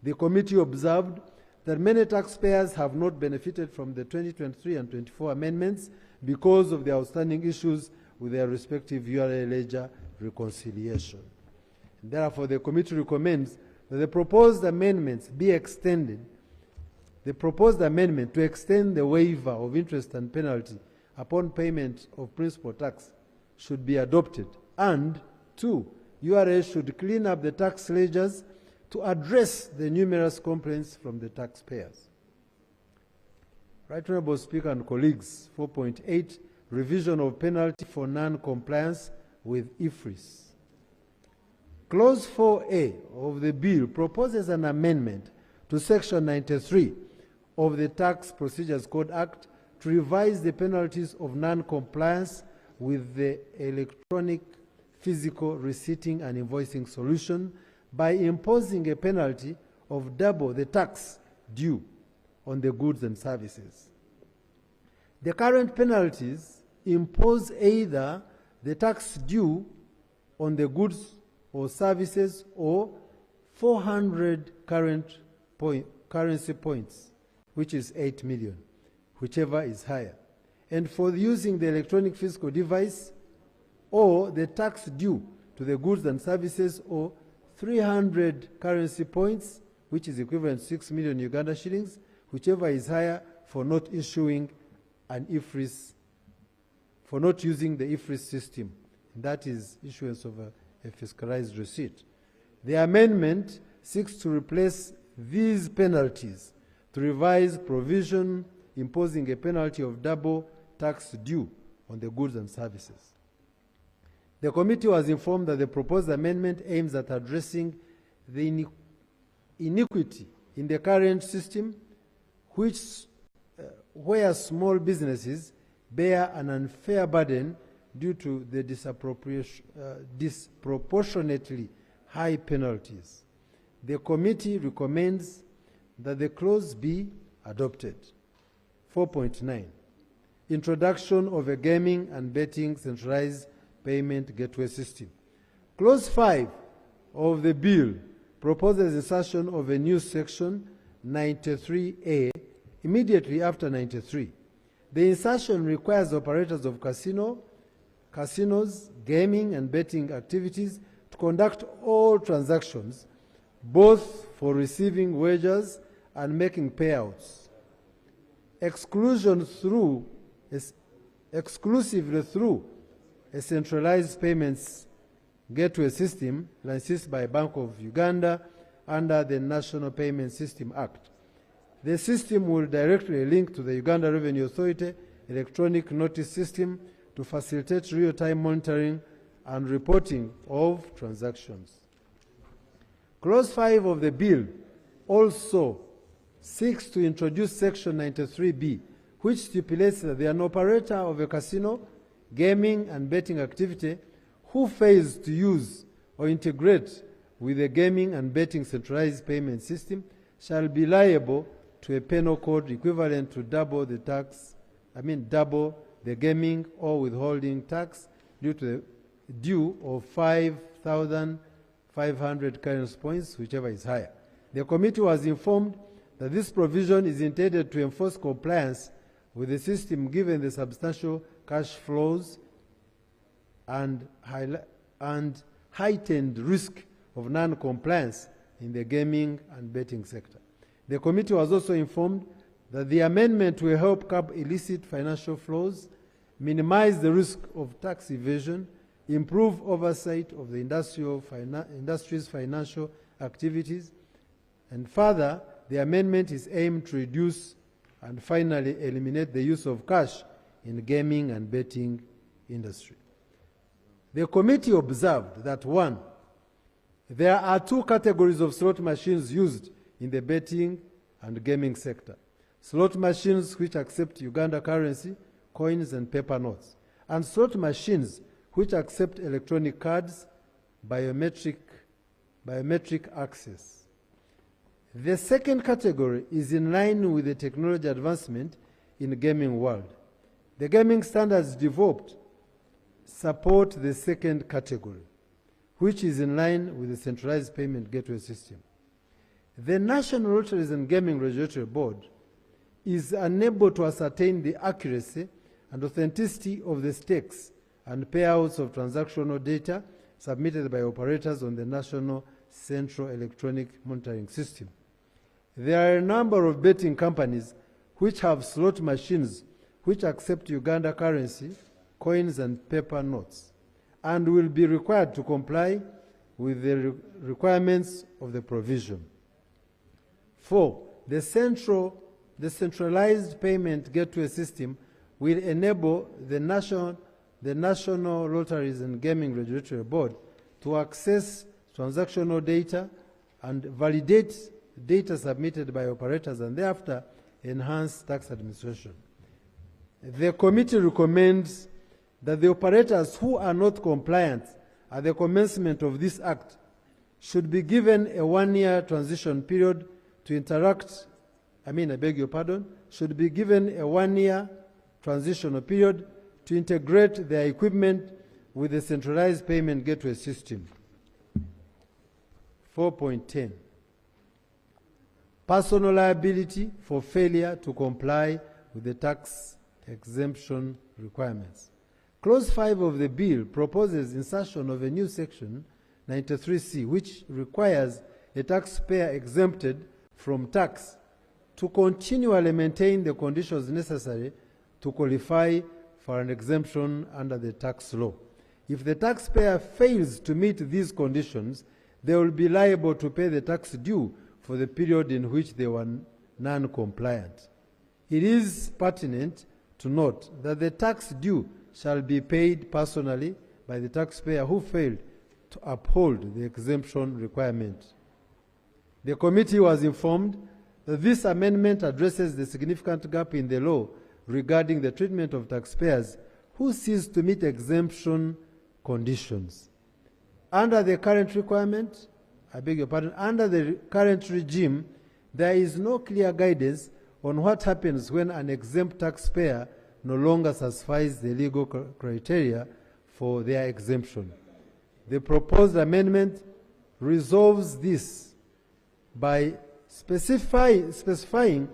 The committee observed that many taxpayers have not benefited from the 2023 and 24 amendments because of the outstanding issues with their respective URA ledger reconciliation. And therefore, the committee recommends that the proposed amendments be extended. The proposed amendment to extend the waiver of interest and penalty upon payment of principal tax should be adopted. And 2, URA should clean up the tax ledgers to address the numerous complaints from the taxpayers. Right Honourable Speaker and colleagues, 4.8, revision of penalty for non-compliance with IFRIS. Clause 4A of the bill proposes an amendment to Section 93 of the Tax Procedures Code Act to revise the penalties of non-compliance with the electronic physical receipting and invoicing solution by imposing a penalty of double the tax due on the goods and services. The current penalties impose either the tax due on the goods or services or 400 currency points, which is 8 million, whichever is higher. And for using the electronic physical device, or the tax due to the goods and services, or 300 currency points, which is equivalent to 6 million Uganda shillings, whichever is higher, for not issuing an IFRIS, for not using the IFRIS system. That is issuance of a fiscalized receipt. The amendment seeks to replace these penalties to revise provision imposing a penalty of double tax due on the goods and services. The committee was informed that the proposed amendment aims at addressing the iniquity in the current system, where small businesses bear an unfair burden due to the disproportionately high penalties. The committee recommends that the clause be adopted. 4.9. Introduction of a gaming and betting centralized payment gateway system. Clause 5 of the bill proposes insertion of a new section 93A immediately after 93. The insertion requires operators of casinos, gaming and betting activities to conduct all transactions, both for receiving wages and making payouts, exclusively through a centralized payments gateway system licensed by Bank of Uganda under the National Payment System Act. The system will directly link to the Uganda Revenue Authority electronic notice system to facilitate real-time monitoring and reporting of transactions. Clause 5 of the bill also seeks to introduce Section 93B, which stipulates that an operator of a casino, gaming and betting activity who fails to use or integrate with a gaming and betting centralized payment system shall be liable to a penal code equivalent to double the gaming or withholding tax due of 5,500 currency points, whichever is higher. The committee was informed that this provision is intended to enforce compliance with the system given the substantial cash flows and heightened risk of non-compliance in the gaming and betting sector. The committee was also informed that the amendment will help curb illicit financial flows, minimize the risk of tax evasion, improve oversight of the industry's financial activities, and further, the amendment is aimed to reduce and finally eliminate the use of cash in gaming and betting industry. The committee observed that 1, there are 2 categories of slot machines used in the betting and gaming sector. Slot machines which accept Uganda currency, coins and paper notes, and slot machines which accept electronic cards, biometric access. The second category is in line with the technology advancement in the gaming world. The gaming standards developed support the second category, which is in line with the centralized payment gateway system. The National Lotteries and Gaming Regulatory Board is unable to ascertain the accuracy and authenticity of the stakes and payouts of transactional data submitted by operators on the National Central Electronic Monitoring System. There are a number of betting companies which have slot machines which accept Uganda currency, coins and paper notes, and will be required to comply with the requirements of the provision. 4, the centralized payment gateway system will enable the National Lotteries and Gaming Regulatory Board to access transactional data and validate data submitted by operators and thereafter enhance tax administration. The committee recommends that the operators who are not compliant at the commencement of this act should be given a 1-year transition period to should be given a 1-year transitional period to integrate their equipment with the centralized payment gateway system. 4.10. Personal liability for failure to comply with the tax exemption requirements. Clause 5 of the bill proposes insertion of a new section 93C, which requires a taxpayer exempted from tax to continually maintain the conditions necessary to qualify for an exemption under the tax law. If the taxpayer fails to meet these conditions, they will be liable to pay the tax due for the period in which they were non-compliant. It is pertinent to note that the tax due shall be paid personally by the taxpayer who failed to uphold the exemption requirement. The committee was informed that this amendment addresses the significant gap in the law regarding the treatment of taxpayers who cease to meet exemption conditions. Under the current requirement, under the current regime, there is no clear guidance on what happens when an exempt taxpayer no longer satisfies the legal criteria for their exemption. The proposed amendment resolves this by specifying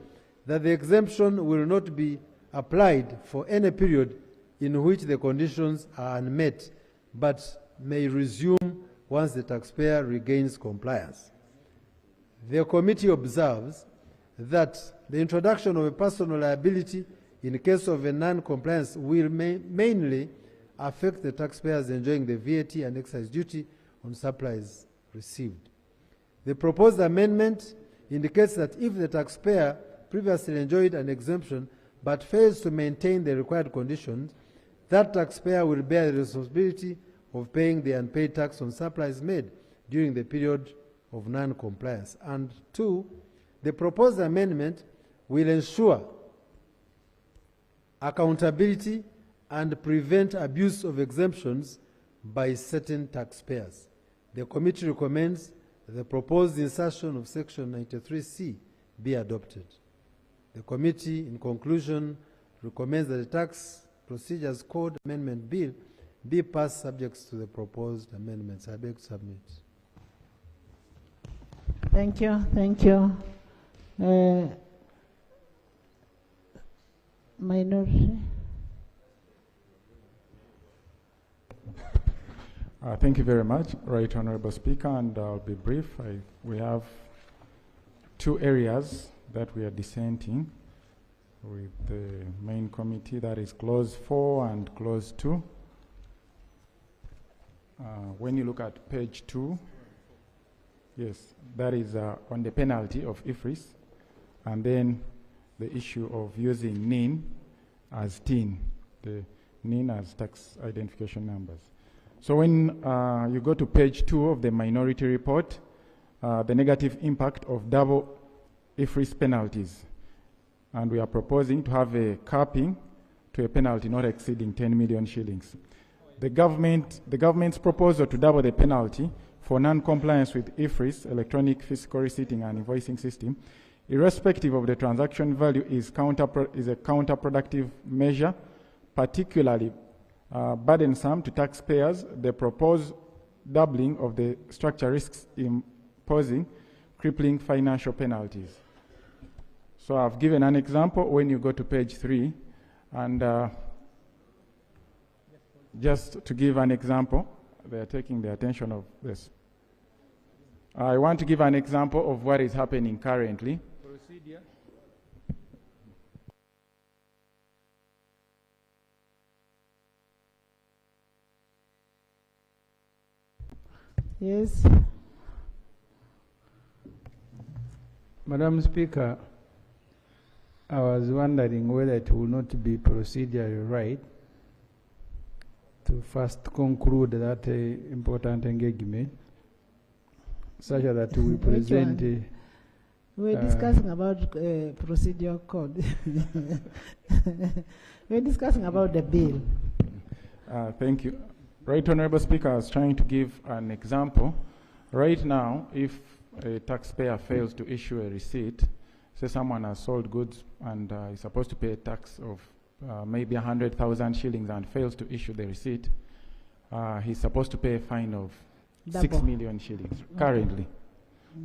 that the exemption will not be applied for any period in which the conditions are unmet, but may resume once the taxpayer regains compliance. The committee observes that the introduction of a personal liability in case of a non-compliance will mainly affect the taxpayers enjoying the VAT and excise duty on supplies received. The proposed amendment indicates that if the taxpayer previously enjoyed an exemption but fails to maintain the required conditions, that taxpayer will bear the responsibility of paying the unpaid tax on supplies made during the period of non-compliance. And 2, the proposed amendment will ensure accountability and prevent abuse of exemptions by certain taxpayers. The committee recommends that the proposed insertion of Section 93C be adopted. The committee, in conclusion, recommends that the Tax Procedures Code Amendment Bill be passed subject to the proposed amendments. I beg to submit. Thank you. Thank you. Minority. Thank you very much, Right Honorable Speaker, and I'll be brief. We have 2 areas that we are dissenting with the main committee, that is Clause 4 and Clause 2. When you look at page 2, yes, that is on the penalty of IFRIS, and then the issue of using NIN as TIN, the NIN as tax identification numbers. So when you go to page 2 of the minority report, the negative impact of double IFRIS penalties, and we are proposing to have a capping to a penalty not exceeding 10 million shillings. The government's proposal to double the penalty for non-compliance with IFRIS, electronic fiscal receipting and invoicing system, irrespective of the transaction value, is a counterproductive measure, particularly burdensome to taxpayers. The proposed doubling of the structure risks imposing crippling financial penalties. So I've given an example when you go to page 3, and just to give an example, they are taking the attention of this. I want to give an example of what is happening currently. Procedure. Yes. Madam Speaker, I was wondering whether it will not be procedurally right to first conclude that important engagement, such that we present. We're discussing about procedure code. We're discussing about the bill. Thank you. Right Honorable Speaker, I was trying to give an example. Right now, if a taxpayer fails to issue a receipt, say someone has sold goods and is supposed to pay a tax of maybe 100,000 shillings and fails to issue the receipt, he's supposed to pay a fine of 6 million shillings. Okay.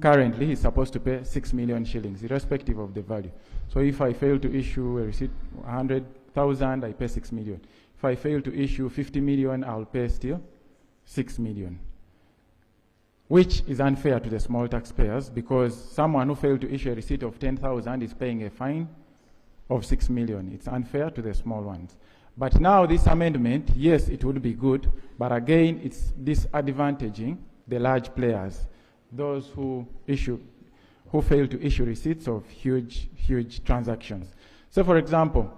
Currently, he's supposed to pay 6 million shillings, irrespective of the value. So if I fail to issue a receipt 100,000, I pay 6 million. If I fail to issue 50 million, I'll pay still 6 million, which is unfair to the small taxpayers, because someone who failed to issue a receipt of 10,000 is paying a fine of 6 million. It's unfair to the small ones. But now this amendment, yes, it would be good, but again, it's disadvantaging the large players, those who fail to issue receipts of huge transactions. So for example,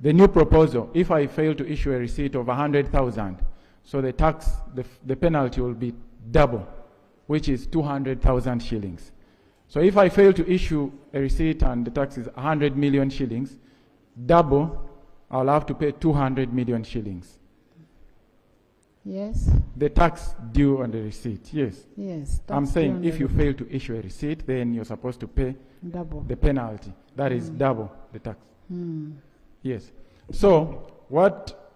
the new proposal, if I fail to issue a receipt of 100,000, so the tax, the penalty will be double, which is 200,000 shillings. So if I fail to issue a receipt and the tax is 100 million shillings, double, I'll have to pay 200 million shillings. Yes. The tax due on the receipt, yes. Yes. I'm saying if you fail to issue a receipt, then you're supposed to pay double the penalty. That is double the tax. Hmm. Yes. So what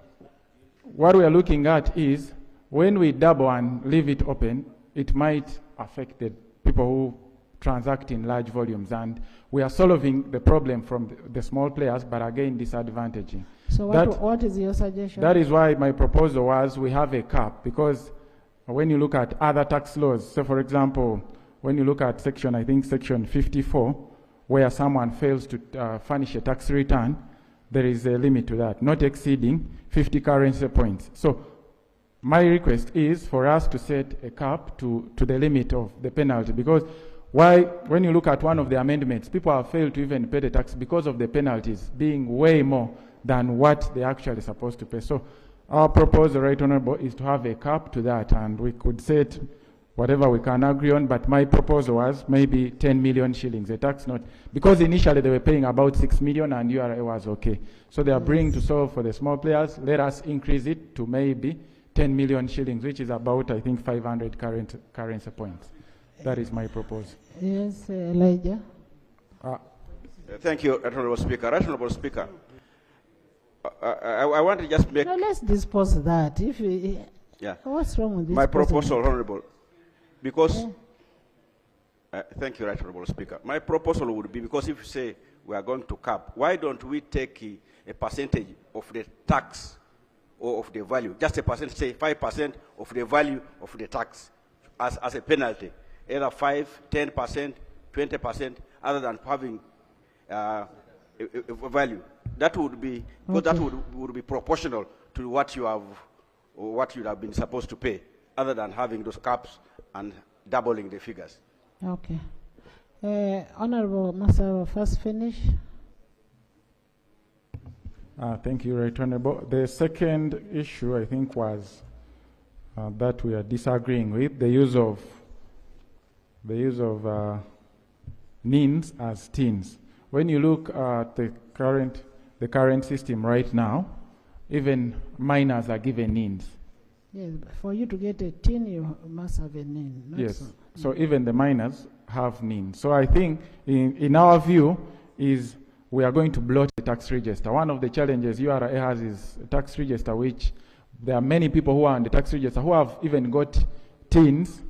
we are looking at is, when we double and leave it open, it might affect the people who transact in large volumes, and we are solving the problem from the small players, but again disadvantaging. So what is your suggestion? That is why my proposal was we have a cap, because when you look at other tax laws, so for example, when you look at section 54, where someone fails to furnish a tax return, there is a limit to that, not exceeding 50 currency points. So my request is for us to set a cap to the limit of the penalty, because when you look at one of the amendments, people have failed to even pay the tax because of the penalties being way more than what they actually supposed to pay. So our proposal, Right Honorable, is to have a cap to that, and we could set whatever we can agree on, but my proposal was maybe 10 million shillings, a tax note, because initially they were paying about 6 million and URA was okay. So they are bringing to solve for the small players. Let us increase it to maybe 10 million shillings, which is about, I think, 500 currency points. That is my proposal. Yes, Elijah. Thank you, Honorable Speaker. Honorable Speaker, I want to just make... No, let's dispose that. Yeah. What's wrong with this? My proposal, Honorable, because... thank you, Honorable Speaker. My proposal would be, because if you say we are going to cap, why don't we take a percentage of the tax or of the value, just a percentage, say 5% of the value of the tax as a penalty, either 5, 10%, 20%, other than having a value. That would be, because that would be proportional to what you have been supposed to pay, other than having those caps and doubling the figures. Okay. Honorable Massawa, first finish. Thank you, Right Honorable. The second issue, I think, was that we are disagreeing with the use of NINs as TINs. When you look at the current system right now, even minors are given NINs. Yes, for you to get a TIN, you must have a NIN. Yes, so even the minors have NINs. So I think, in our view, is we are going to bloat the tax register. One of the challenges URA has is a tax register, which there are many people who are on the tax register who have even got TINs,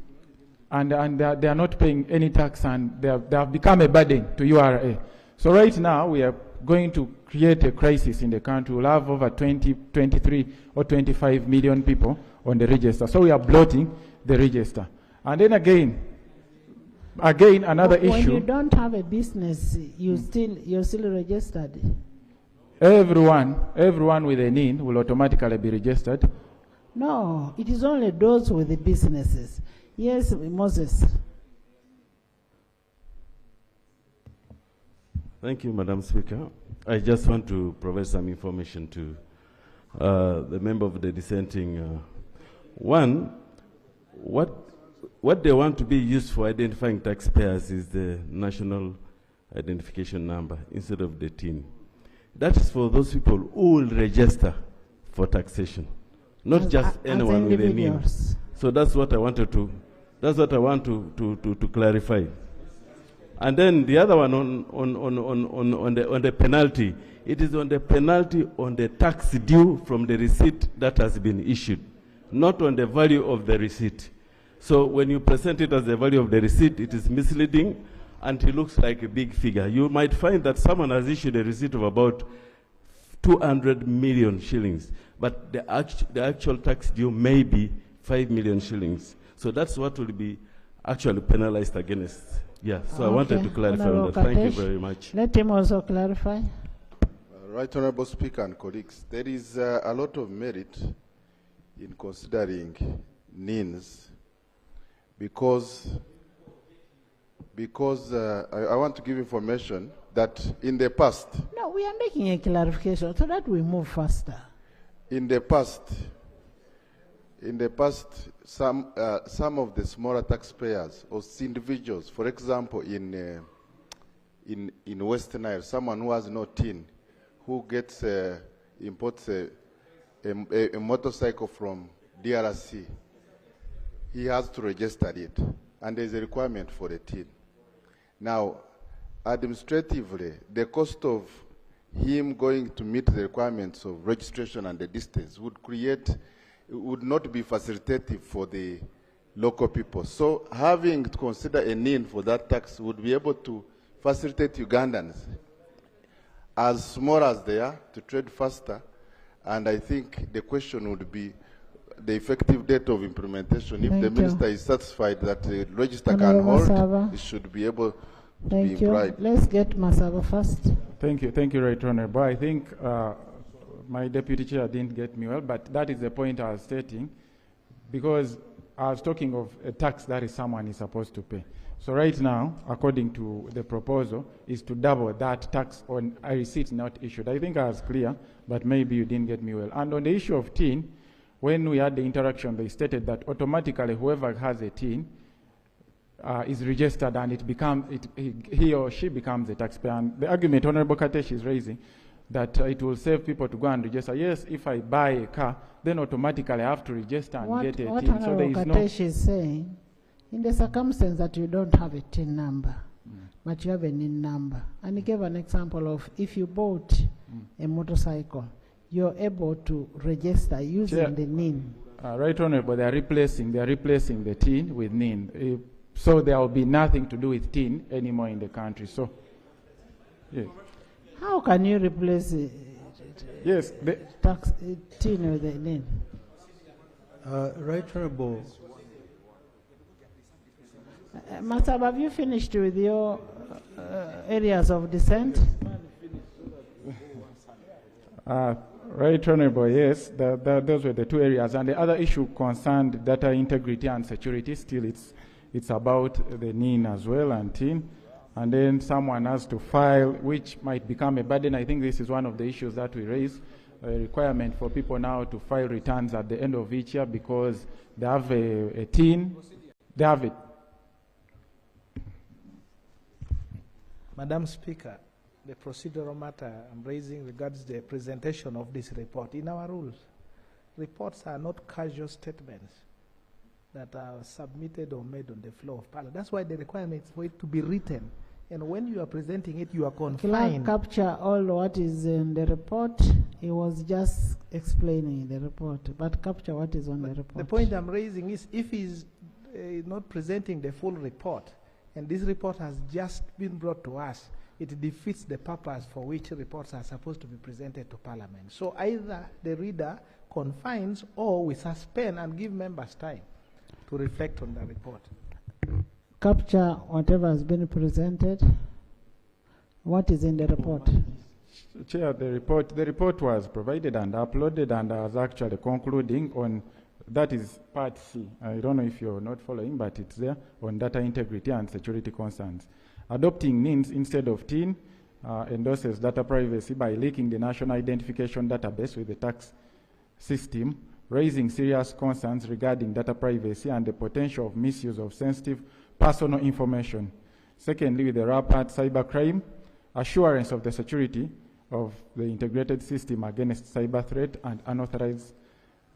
and they are not paying any tax, and they have become a burden to URA. So right now, we are going to create a crisis in the country. We'll have over 23 or 25 million people on the register. So we are bloating the register. And then again, another issue. When you don't have a business, you're still registered. Everyone with a NIN will automatically be registered. No, it is only those with the businesses. Yes, Moses. Thank you, Madam Speaker. I just want to provide some information to the member of the dissenting. One, what they want to be used for identifying taxpayers is the national identification number instead of the TIN. That is for those people who will register for taxation. not As- just as anyone with a NIN. individuals. So that's what I wanted to, that's what I want to clarify. And then the other one on the penalty, it is on the penalty on the tax due from the receipt that has been issued, not on the value of the receipt. So when you present it as the value of the receipt, it is misleading and it looks like a big figure. You might find that someone has issued a receipt of about 200 million shillings, but the actual tax due may be 5 million shillings. So that's what will be actually penalized against. Yeah, so I wanted to clarify on that. Thank you very much. Let him also clarify. Right Honorable Speaker and colleagues, there is a lot of merit in considering NINs because I want to give information that in the past, No, we are making a clarification so that we move faster. in the past, some of the smaller taxpayers or individuals, for example, in Western Nile, someone who has no TIN, who gets imports a motorcycle from DRC, he has to register it, and there's a requirement for a TIN. Now, administratively, the cost of him going to meet the requirements of registration and the distance would not be facilitative for the local people. So having to consider a NIN for that tax would be able to facilitate Ugandans, as small as they are, to trade faster. And I think the question would be the effective date of implementation. If Thank the you. minister is satisfied that the register can Honorable hold, Masaba. it should be able to Thank be you. implied. Let's get Masaba first. Thank you, Right Honorable. I think my deputy chair didn't get me well, but that is the point I was stating, because I was talking of a tax that someone is supposed to pay. So right now, according to the proposal, is to double that tax on a receipt not issued. I think I was clear, but maybe you didn't get me well. And on the issue of TIN, when we had the interaction, they stated that automatically whoever has a TIN is registered and he or she becomes a taxpayer. And the argument Honorable Katesh is raising, that it will save people to go and register. Yes, if I buy a car, then automatically I have to register and get a What TIN. So there Honorable is Katesh is saying, in the circumstance that you don't have a TIN number, but you have a NIN number, and he gave an example of if you bought a motorcycle, you're able to register using Chair, the NIN. Right Honorable, they are replacing the TIN with NIN. So there will be nothing to do with TIN anymore in the country. So, yeah. How can you replace Yes, TIN with the NIN? Right Honorable. Masaba, have you finished with your areas of dissent? Right Honorable, yes, those were the two areas. And the other issue concerned data integrity and security. Still, it's about the NIN as well and TIN. And then someone has to file, which might become a burden. I think this is one of the issues that we raise, a requirement for people now to file returns at the end of each year because they have a TIN. They have it. Madam Speaker, the procedural matter I'm raising regards the presentation of this report. In our rules, reports are not casual statements that are submitted or made on the floor of Parliament. That's why the requirement is for it to be written. And when you are presenting it, you are Clerk confined. capture all what is in the report. He was just explaining the report, but capture what is on the report. The point I'm raising is if he's not presenting the full report, and this report has just been brought to us, it defeats the purpose for which reports are supposed to be presented to Parliament. So either the reader confines or we suspend and give members time to reflect on the report. Capture whatever has been presented. What is in the report? Chair, the report was provided and uploaded, and I was actually concluding on, that is part C. I don't know if you're not following, but it's there on data integrity and security concerns. Adopting NINs instead of TIN endorses data privacy by linking the national identification database with the tax system, raising serious concerns regarding data privacy and the potential of misuse of sensitive personal information. Secondly, with the rampant cybercrime, assurance of the security of the integrated system against cyber threat and unauthorized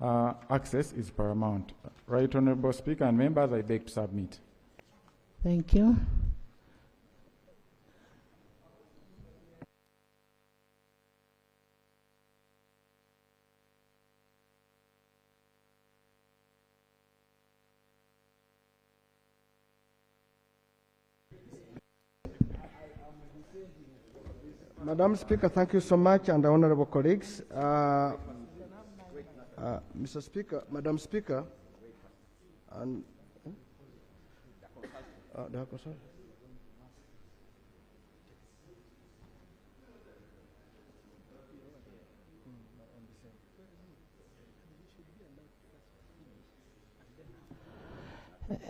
access is paramount. Right, Honorable Speaker and members, I beg to submit. Thank you. Madam Speaker, thank you so much, and honorable colleagues. Mr. Speaker, Madam Speaker, and sorry.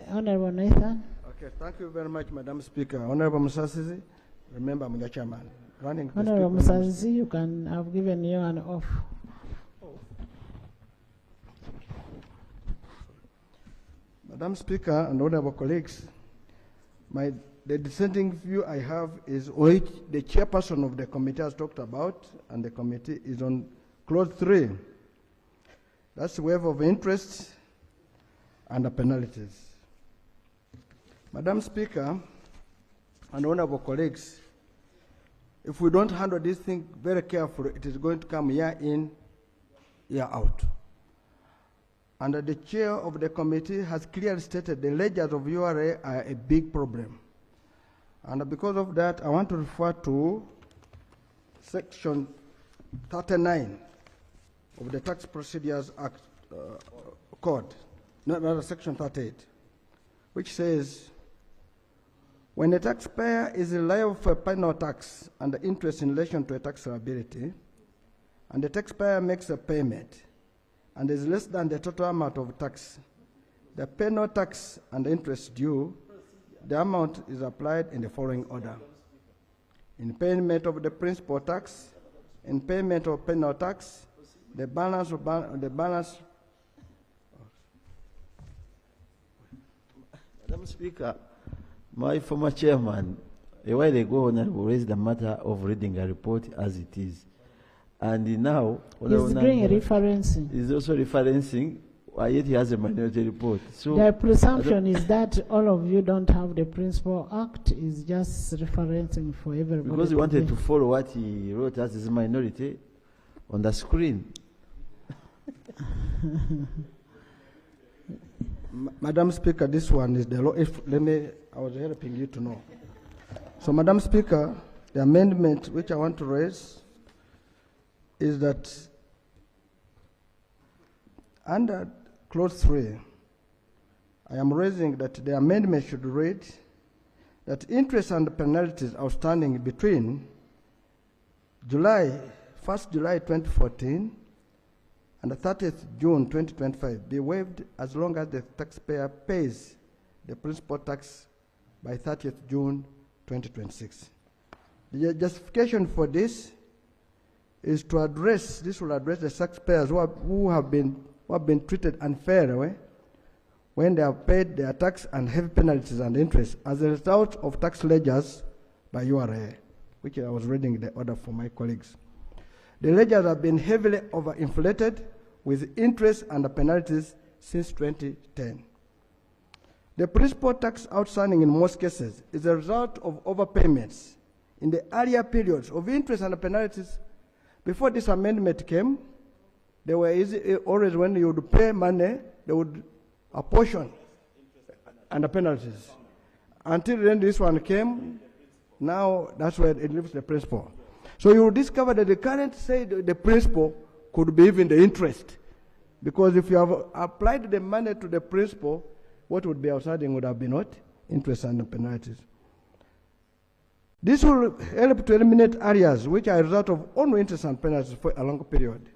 Honorable Nathan. Okay, thank you very much, Madam Speaker. Honorable Musasizi, remember I'm your chairman. Running the Honorable speaker. Musasizi, you can have given you an off. Madam Speaker and honorable colleagues, the dissenting view I have is which the chairperson of the committee has talked about, and the committee is on clause 3. That's the waiver of interest and the penalties. Madam Speaker and honorable colleagues, if we don't handle this thing very carefully, it is going to come year in, year out. And the chair of the committee has clearly stated the ledgers of URA are a big problem. And because of that, I want to refer to section 39 of the Tax Procedures Act Code, not section 38, which says, when a taxpayer is liable for a penal tax and the interest in relation to a tax liability, and the taxpayer makes a payment, and is less than the total amount of tax, the penal tax and the interest due, the amount is applied in the following order. In payment of the principal tax, in payment of penal tax, the balance of Madam Speaker, my former chairman, a while ago, raised the matter of reading a report as it is. And now, he's doing referencing. He's also referencing, yet he has a minority report. So the presumption is that all of you don't have the principal act, is just referencing for everybody. Because he wanted to follow what he wrote as his minority on the screen. Madam Speaker, this one is the law. I was helping you to know. So, Madam Speaker, the amendment which I want to raise is that under clause 3, I am raising that the amendment should read that interest and penalties outstanding between 1st July 2014 and the 30th June 2025 be waived as long as the taxpayer pays the principal tax by 30th June 2026. The justification for this is to address, this will address the taxpayers who have been treated unfairly when they have paid their tax and heavy penalties and interest as a result of tax ledgers by URA, which I was reading the order for my colleagues. The ledgers have been heavily overinflated with interest and the penalties since 2010. The principal tax outstanding in most cases is a result of overpayments in the earlier periods of interest and the penalties. Before this amendment came, they were easy, always when you would pay money, they would apportion and the penalties. Until then this one came, now that's where it leaves the principal. So you will discover that the current say the principal could be even the interest. Because if you have applied the money to the principal, what would be outstanding would have been what? Interest and the penalties. This will help to eliminate areas which are a result of only interest and penalties for a long period.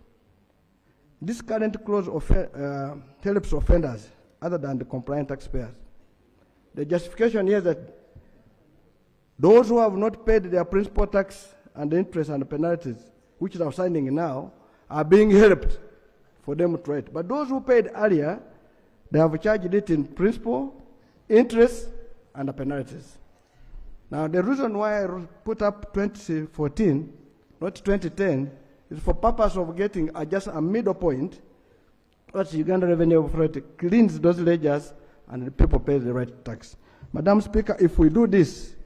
This current clause helps offenders other than the compliant taxpayers. The justification here is that those who have not paid their principal tax and the interest and the penalties, which is outstanding now, are being helped for them to write. But those who paid earlier, they have charged it in principal, interest, and the penalties. Now, the reason why I put up 2014, not 2010, is for purpose of getting just a middle point that Uganda Revenue Authority cleans those ledgers and the people pay the right tax. Madam Speaker, if we do this,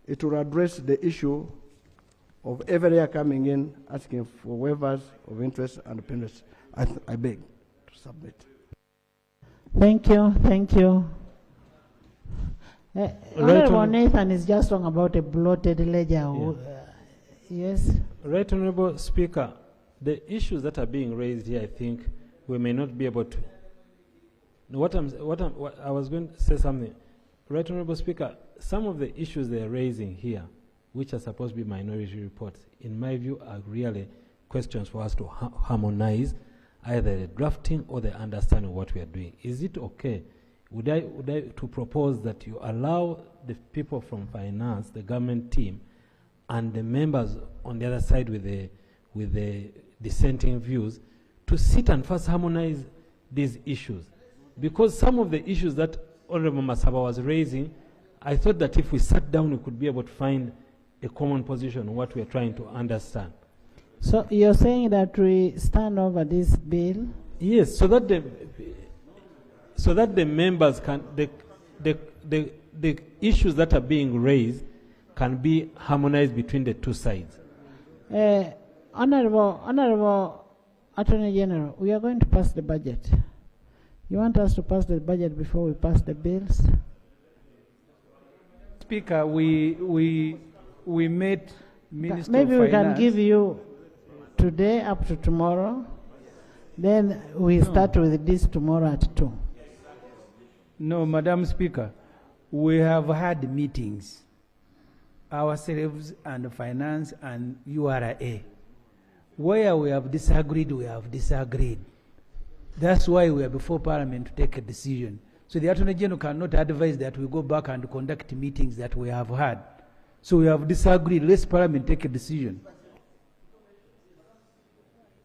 it will address the issue of every year coming in asking for waivers of interest and penalties. I beg to submit. Thank you, thank you. Honorable Nathan is just talking about a bloated ledger. Yes? Right, Honorable Speaker, the issues that are being raised here, I think we may not be able to. I was going to say something. Right, Honorable Speaker, some of the issues they are raising here, which are supposed to be minority reports, in my view, are really questions for us to harmonize either the drafting or the understanding of what we are doing. Is it okay? Would I to propose that you allow the people from finance, the government team, and the members on the other side with the dissenting views to sit and first harmonize these issues? Because some of the issues that Honorable Masaba was raising, I thought that if we sat down, we could be able to find a common position on what we are trying to understand. So you're saying that we stand over this bill? Yes, so that the members can, the issues that are being raised can be harmonized between the two sides. Honorable Attorney General, we are going to pass the budget. You want us to pass the budget before we pass the bills? Speaker, we met Minister Maybe of we can Finance. give you today up to tomorrow. Then we start with this tomorrow at 2. No, Madam Speaker, we have had meetings, ourselves and Finance and URA. Where we have disagreed, we have disagreed. That's why we are before Parliament to take a decision. So the Attorney General cannot advise that we go back and conduct meetings that we have had. So we have disagreed. Let's Parliament take a decision.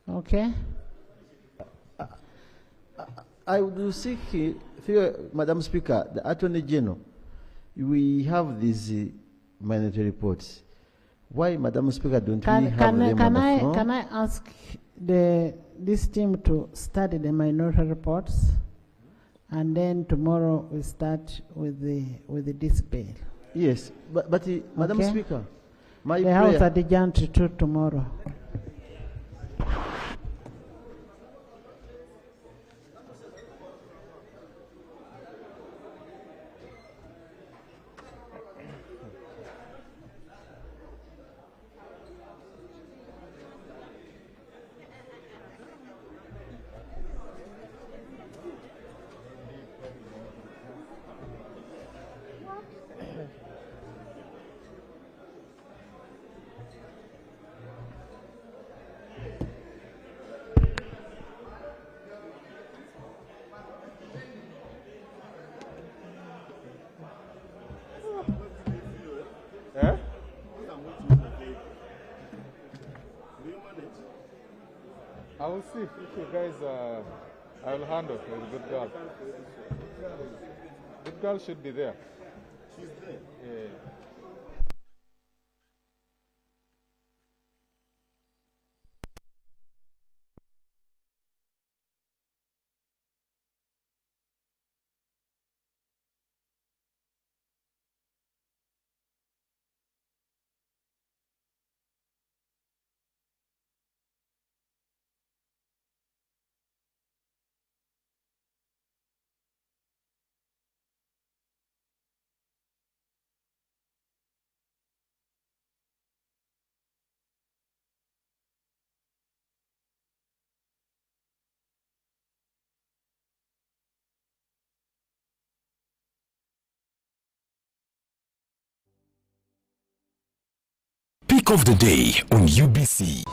Okay. I would seek, Madam Speaker, the Attorney General, we have these minority reports. Why, Madam Speaker, don't we have them on the floor? Can I ask this team to study the minority reports, and then tomorrow we start with this bill? Yes, but Madam Okay. Speaker, the House adjourned to tomorrow. I will see if you guys, I will handle it with good girl. Good girl should be there. She's there? Yeah. Pick of the day on UBC.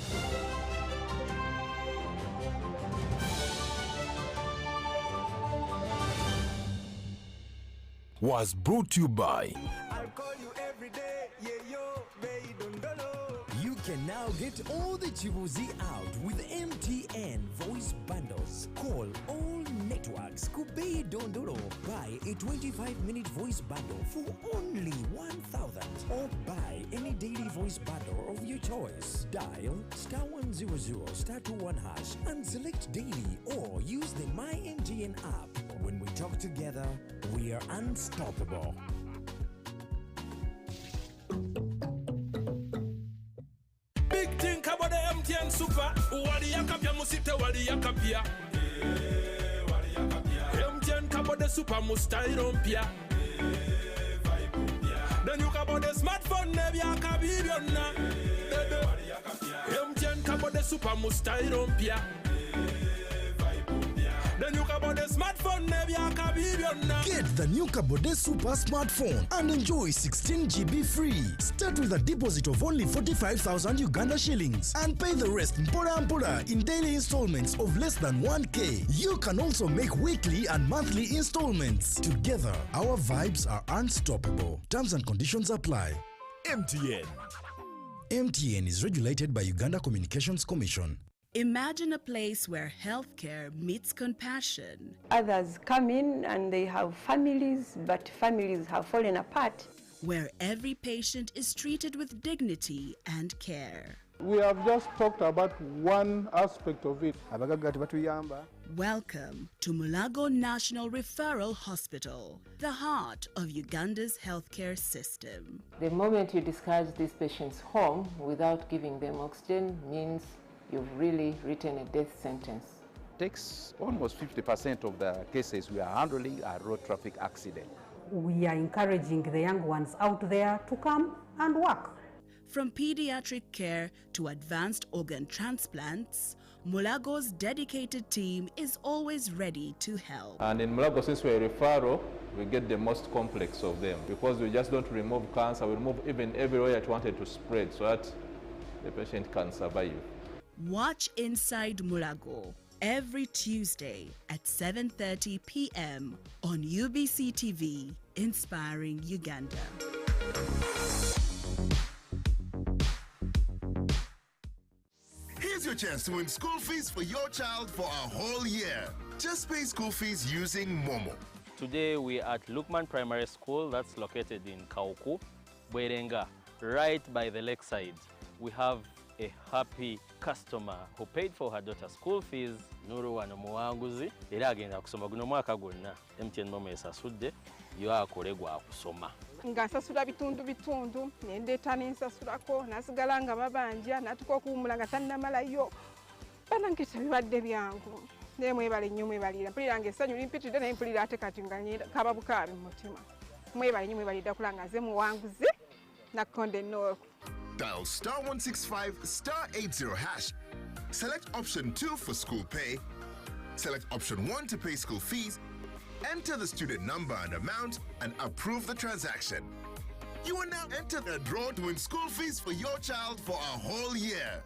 Was brought to you by can now get all the chibuzi out with MTN voice bundles. Call all networks. Kubei Dondoro. Buy a 25-minute voice bundle for only 1,000 or buy any daily voice bundle of your choice. Dial *100 *21 hash and select daily or use the My MTN app. When we talk together, we are unstoppable. Big thing about the MTN Super. Wali yakapia musite wali yakapia. MTN kabo the Super mustairompia. Then you kabo the smartphone nebi akabibiona. MTN kabo the Super mustairompia. Then you kabo the smartphone nebi akabibiona. Get the new Kabode Super smartphone and enjoy 16 GB free. Start with a deposit of only 45,000 Uganda shillings and pay the rest mpora in daily installments of less than 1K. You can also make weekly and monthly installments. Together, our vibes are unstoppable. Terms and conditions apply. MTN. MTN is regulated by Uganda Communications Commission. Imagine a place where healthcare meets compassion. Others come in and they have families, but families have fallen apart. Where every patient is treated with dignity and care. We have just talked about one aspect of it. Welcome to Mulago National Referral Hospital, the heart of Uganda's healthcare system. The moment you discharge these patients home without giving them oxygen means you've really written a death sentence. Takes almost 50% of the cases we are handling are road traffic accidents. We are encouraging the young ones out there to come and work. From pediatric care to advanced organ transplants, Mulago's dedicated team is always ready to help. And in Mulago, since we're a referral, we get the most complex of them because we just don't remove cancer, we remove even everywhere it wanted to spread so that the patient can survive. Watch Inside Mulago every Tuesday at 7:30 p.m. on UBC TV, inspiring Uganda. Here's your chance to win school fees for your child for a whole year. Just pay school fees using Momo. Today we are at Lukman Primary School that's located in Kauku, Bwerenga, right by the lakeside. We have a happy customer who paid for her daughter's school fees. Nuru wano muwanguzi era agenda kusoma guno mwaka gwonna. MTN Momo esasudde yo akolegwa akusoma. Nga nsasula bitundu nendeeta nensasulako nasigala nga babanja natuka okuwumula nga tannamalayo banankita bibadde byangu naye mwebale nnyo mwebalira mpulira ng'essanyu limpitidde naye mpulira ate kati nga kaba bukaabi mu mutima mwebale nnyo mwebalira kula nga nze muwanguzi nakkonde nnooku. Dial *165 *80 hash. Select option 2 for school pay. Select option 1 to pay school fees. Enter the student number and amount and approve the transaction. You are now entered a draw to win school fees for your child for a whole year.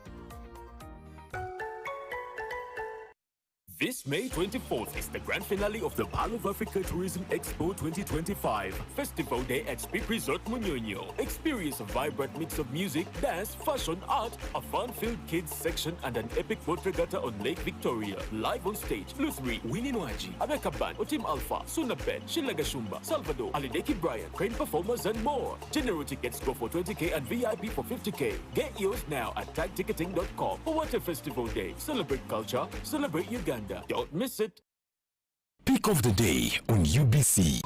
This May 24th is the grand finale of the Pearl of Africa Tourism Expo 2025. Festival Day at Speed Resort Munyonyo. Experience a vibrant mix of music, dance, fashion, art, a fun-filled kids section, and an epic boat regatta on Lake Victoria. Live on stage, Luthri, Winnie Nwaji, Abeka Band, Otim Alpha, Sunabed, Shilaga Shumba, Salvador, Alideki Brian, Crane Performers, and more. General tickets go for 20K and VIP for 50K. Get yours now at tagticketing.com. For what a festival day. Celebrate culture, celebrate Uganda. Don't miss it. Pick of the day on UBC.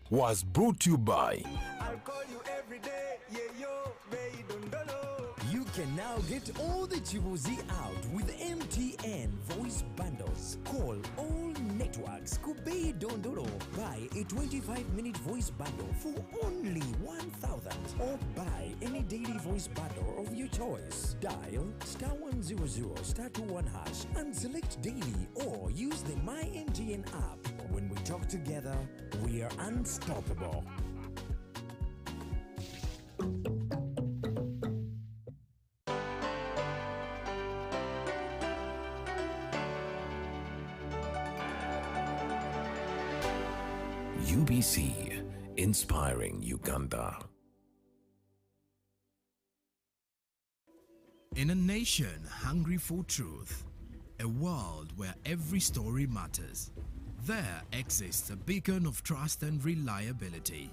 Was brought to you by I'll call you every day, yeah, yo, baby, dondolo. You can now get all the chibuzi out with MTN voice bundles. Call all networks. Kubei Dondoro. Buy a 25-minute voice bundle for only 1,000 or buy any daily voice bundle of your choice. Dial *100 *21 hash and select daily or use the My MTN app. When we talk together, we are unstoppable. UBC, inspiring Uganda. In a nation hungry for truth, a world where every story matters, there exists a beacon of trust and reliability.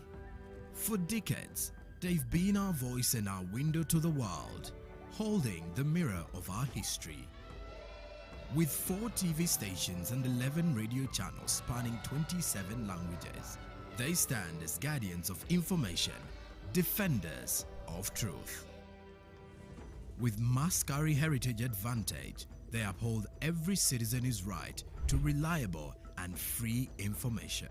For decades, they've been our voice and our window to the world, holding the mirror of our history. With 4 TV stations and 11 radio channels spanning 27 languages, they stand as guardians of information, defenders of truth. With Mascari Heritage Advantage, they uphold every citizen's right to reliable and free information.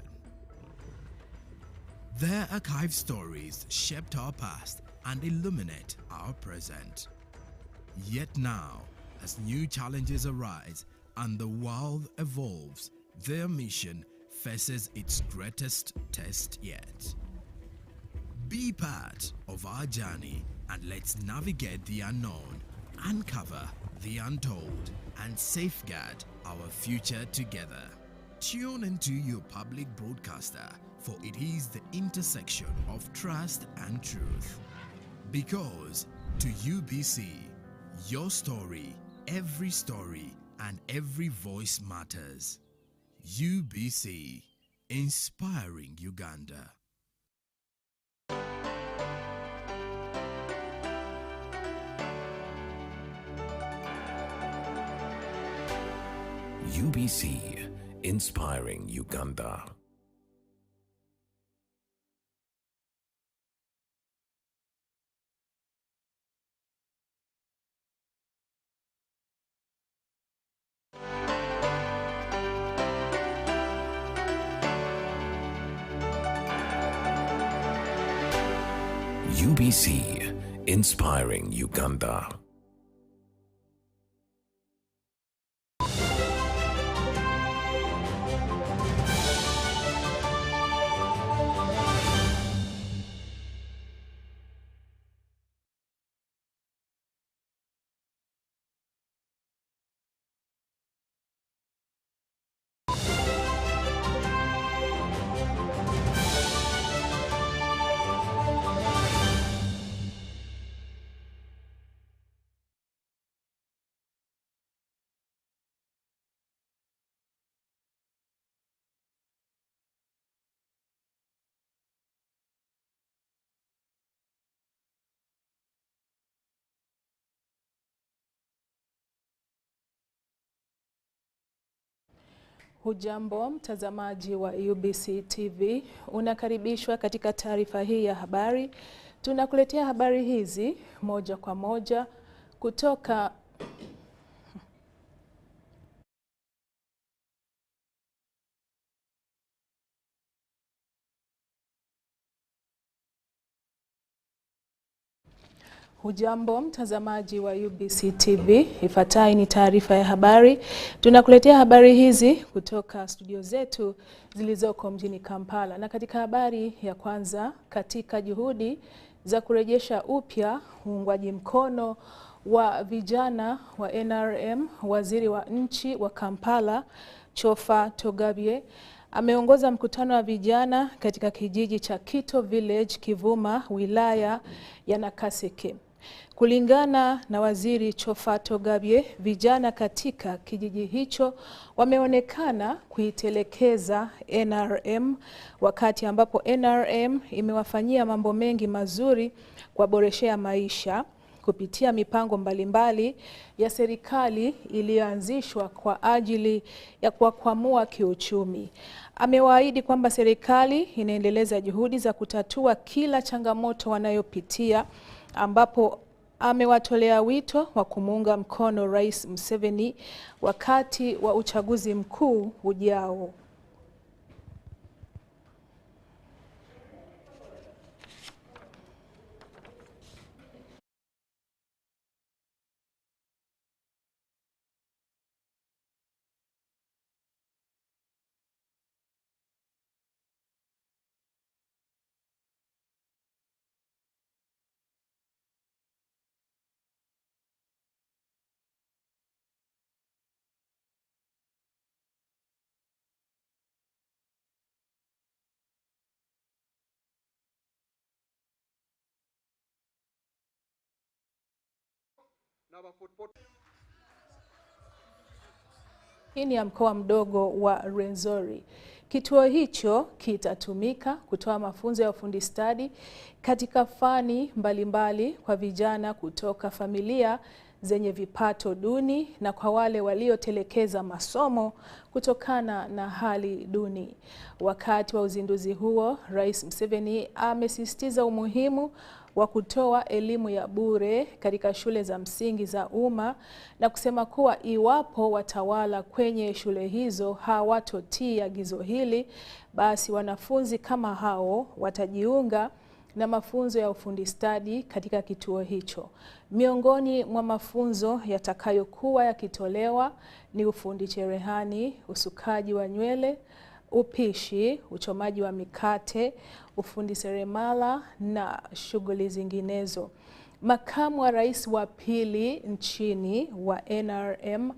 Their archived stories shaped our past and illuminate our present. Yet now, as new challenges arise and the world evolves, their mission faces its greatest test yet. Be part of our journey and let's navigate the unknown, uncover the untold, and safeguard our future together. Tune into your public broadcaster, for it is the intersection of trust and truth. Because to UBC, your story, and every voice matters. UBC, inspiring Uganda. UBC, inspiring Uganda. UBC, inspiring Uganda. Hujambo mtazamaji wa UBC TV, unakaribishwa katika taarifa hii ya habari. Tunakuletea habari hizi moja kwa moja kutoka Hujambo mtazamaji wa UBC TV, ifuatayo ni taarifa ya habari. Tunakuletea habari hizi kutoka studio zetu zilizoko mjini Kampala. Na katika habari ya kwanza, katika juhudi za kurejesha upya uungwaji mkono wa vijana wa NRM, waziri wa nchi wa Kampala Chofa Togabye ameongoza mkutano wa vijana katika kijiji cha Kito Village, Kivuma, wilaya ya Nakaseke. Kulingana na waziri Chofa Togabye, vijana katika kijiji hicho wameonekana kuitelekeza NRM, wakati ambapo NRM imewafanyia mambo mengi mazuri kuwaboreshea maisha kupitia mipango mbalimbali ya serikali iliyoanzishwa kwa ajili ya kuwakwamua kiuchumi. Amewaahidi kwamba serikali inaendeleza juhudi za kutatua kila changamoto wanayopitia, ambapo amewatolea wito wa kumuunga mkono Rais Museveni wakati wa uchaguzi mkuu ujao. Hii ni ya mkoa mdogo wa Rwenzori. Kituo hicho kitatumika kutoa mafunzo ya ufundi stadi katika fani mbalimbali kwa vijana kutoka familia zenye vipato duni na kwa wale waliotelekeza masomo kutokana na hali duni. Wakati wa uzinduzi huo, Rais Museveni amesisitiza umuhimu wa kutoa elimu ya bure katika shule za msingi za umma na kusema kuwa iwapo watawala kwenye shule hizo hawatotii agizo hili, basi wanafunzi kama hao watajiunga na mafunzo ya ufundi stadi katika kituo hicho. Miongoni mwa mafunzo yatakayokuwa yakitolewa ni ufundi cherehani, usukaji wa nywele, upishi, uchomaji wa mikate, ufundi seremala na shughuli zinginezo. Makamu wa rais wa pili nchini wa NRM,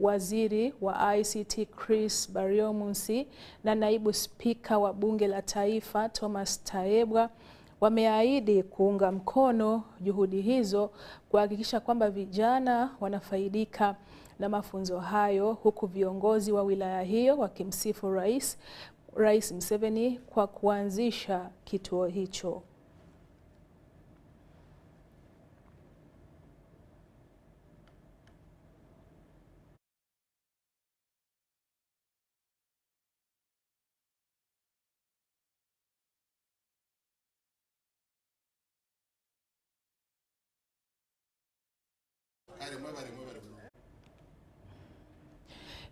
waziri wa ICT Chris Baryomunsi na naibu spika wa bunge la taifa Thomas Taebwa wameahidi kuunga mkono juhudi hizo kuhakikisha kwamba vijana wanafaidika na mafunzo hayo, huku viongozi wa wilaya hiyo wakimsifu Rais Museveni kwa kuanzisha kituo hicho.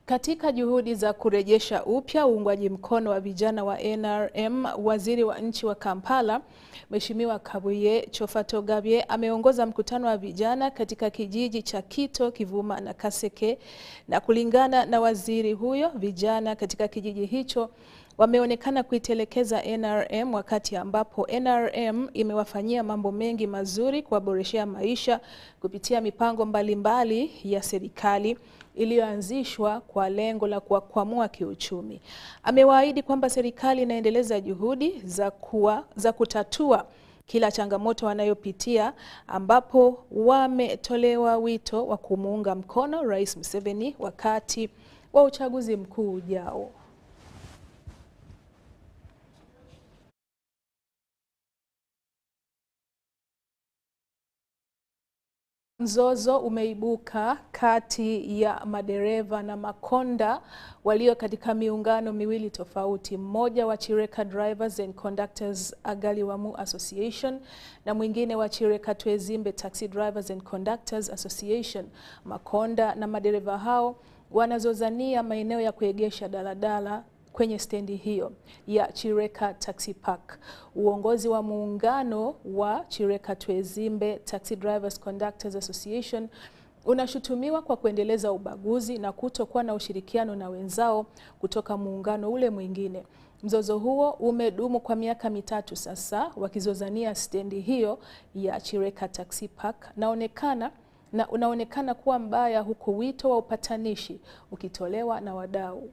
Katika juhudi za kurejesha upya uungwaji mkono wa vijana wa NRM, waziri wa nchi wa Kampala, Mheshimiwa Kabuye Chofatogabye ameongoza mkutano wa vijana katika kijiji cha Kito, Kivuma na Kaseke, na kulingana na waziri huyo, vijana katika kijiji hicho wameonekana kuitelekeza NRM wakati ambapo NRM imewafanyia mambo mengi mazuri kuwaboreshea maisha kupitia mipango mbalimbali ya serikali iliyoanzishwa kwa lengo la kuwakwamua kiuchumi. Amewaahidi kwamba serikali inaendeleza juhudi za kutatua kila changamoto wanayopitia, ambapo wametolewa wito wa kumuunga mkono Rais Museveni wakati wa uchaguzi mkuu ujao. Mzozo umeibuka kati ya madereva na makonda walio katika miungano miwili tofauti, mmoja wa Chireka Drivers and Conductors Agaliwamu Association na mwingine wa Chireka Twezimbe Taxi Drivers and Conductors Association. Makonda na madereva hao wanazozania maeneo ya kuegesha daladala kwenye stendi hiyo ya Chireka Taxi Park. Uongozi wa muungano wa Chireka Twezimbe Taxi Drivers Conductors Association unashutumiwa kwa kuendeleza ubaguzi na kutokuwa na ushirikiano na wenzao kutoka muungano ule mwingine. Mzozo huo umedumu kwa miaka mitatu sasa, wakizozania stendi hiyo ya Chireka Taxi Park na unaonekana kuwa mbaya, huku wito wa upatanishi ukitolewa na wadau.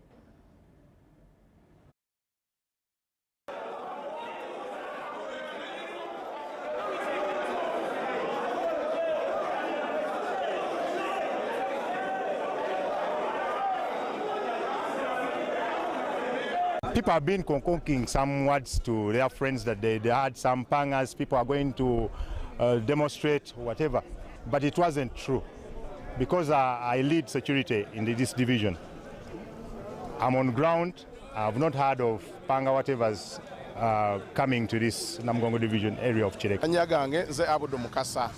People have been conconcting some words to their friends that they had some pangas, people are going to demonstrate, whatever. But it wasn't true. Because I lead security in this division, I'm on ground. I've not heard of panga whatever's coming to this Namgongo division area of Chireka. Anyagange ze Abudu Mukasa,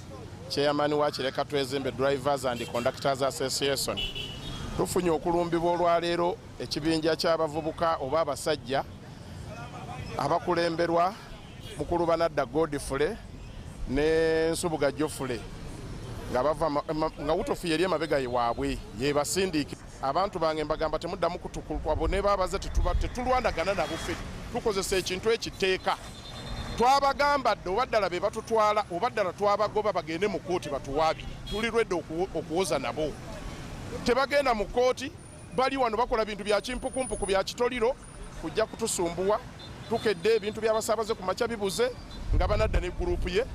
chairman wa Chireka Twezimbe Drivers and Conductors Association. Tufunye okulumbibwa olwaleero ekibinja ky'abavubuka oba abasajja abakulemberwa mukulu Banadda Godfrey ne Nsubuga Geoffrey nga bava nga wutofu yeri emabega waabwe ye basindiki. Abantu bange mbagamba temuddamu kutukulwa bone babaze tetulwandagana nabo ffe tukozesa ekintu ekiteeka twabagamba dde obaddala be batutwala obaddala twabagoba bagende mu kooti batuwaabi tuli lwedde okuwoza nabo. Tebagenda mu kooti bali wano bakola bintu bya kimpukumpuku bya kitoliro kujja kutusumbuwa tukedde ebintu by'abasaabaze ku makya bibuze nga Banadda ne gurupu ye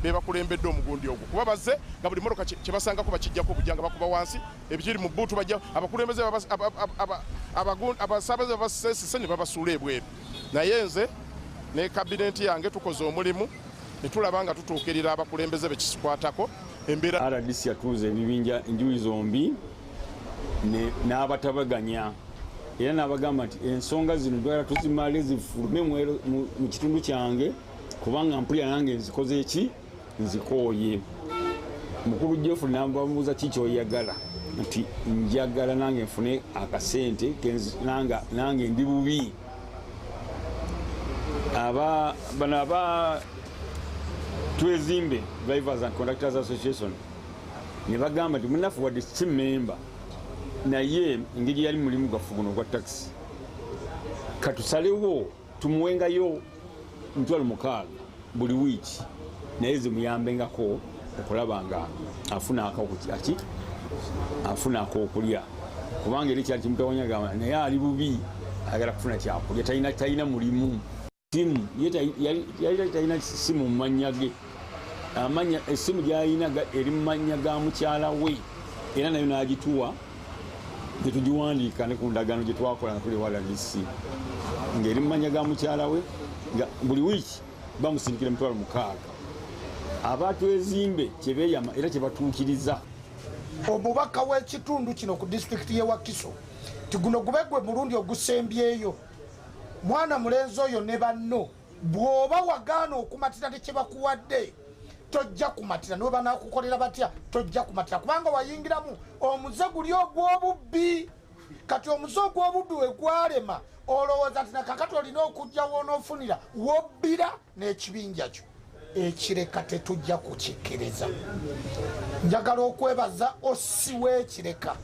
be bakulembedde omugundi ogwo kuba bazze nga buli motoka kye basangako bakijjako obujjanga bakuba wansi ebikiri mu bbuutu bajja abakulembeze abasaabaze babasesise ne babasuula ebweru naye nze ne kabineti yange tukoze omulimu ne tulaba nga tutuukirira abakulembeze bekikwatako embeera RDC yatuuza ebibinja enjuyi zombi n'abatabaganya era n'abagamba nti ensonga zino twala tuzimale zifulume mu kitundu kyange kubanga mpulira nange nzikoze eki nzikooye mukulu Geoffrey n'abamubuuza kikyoyagala nti njagala nange nfune akasente nange ndi bubi bano twezimbe Drivers and Conductors Association ne bagamba nti munafu wadde si member naye engeri yali mulimu gaffe guno gwa taxi katusalewo tumuwengayo $6,000 buli wiiki naye zimuyambengako okulaba nga afuna akokulya kubanga eri kyali kimutawanyagamba naye ali bubi ayagala kufuna kyakulya talina mulimu simu yali talina simu mu mannya ge essimu gyalina eri mu mannya ga mukyala we era nayo n'agituwa tetugiwandiika ne ku ndagaano gye twakola nga tuli RDC ng'eri mu mannya ga mukyala we nga buli wiiki bamusindikira $6,000 abatwezimbe kyebeeyama era kyebatuukiriza omubaka w'ekitundu kino ku disitulikiti y'e Wakiso ti guno gube gwe mulundi ogusembyeyo mwana mulenzi oyo ne banno bw'oba wagaana okumatira ne kyebakuwadde tojja kumatira niwe banaakukolera batya tojja kumatira kubanga wayingiramu omuze guli ogw'obubbi kati omuze ogw'obubbi we gwalema olowooza nti nakakati olina okujja wonoofunira wobbira n'ekibinja kyo ekireka tetujja kukikkiriza njagala okwebaza ossi w'ekireka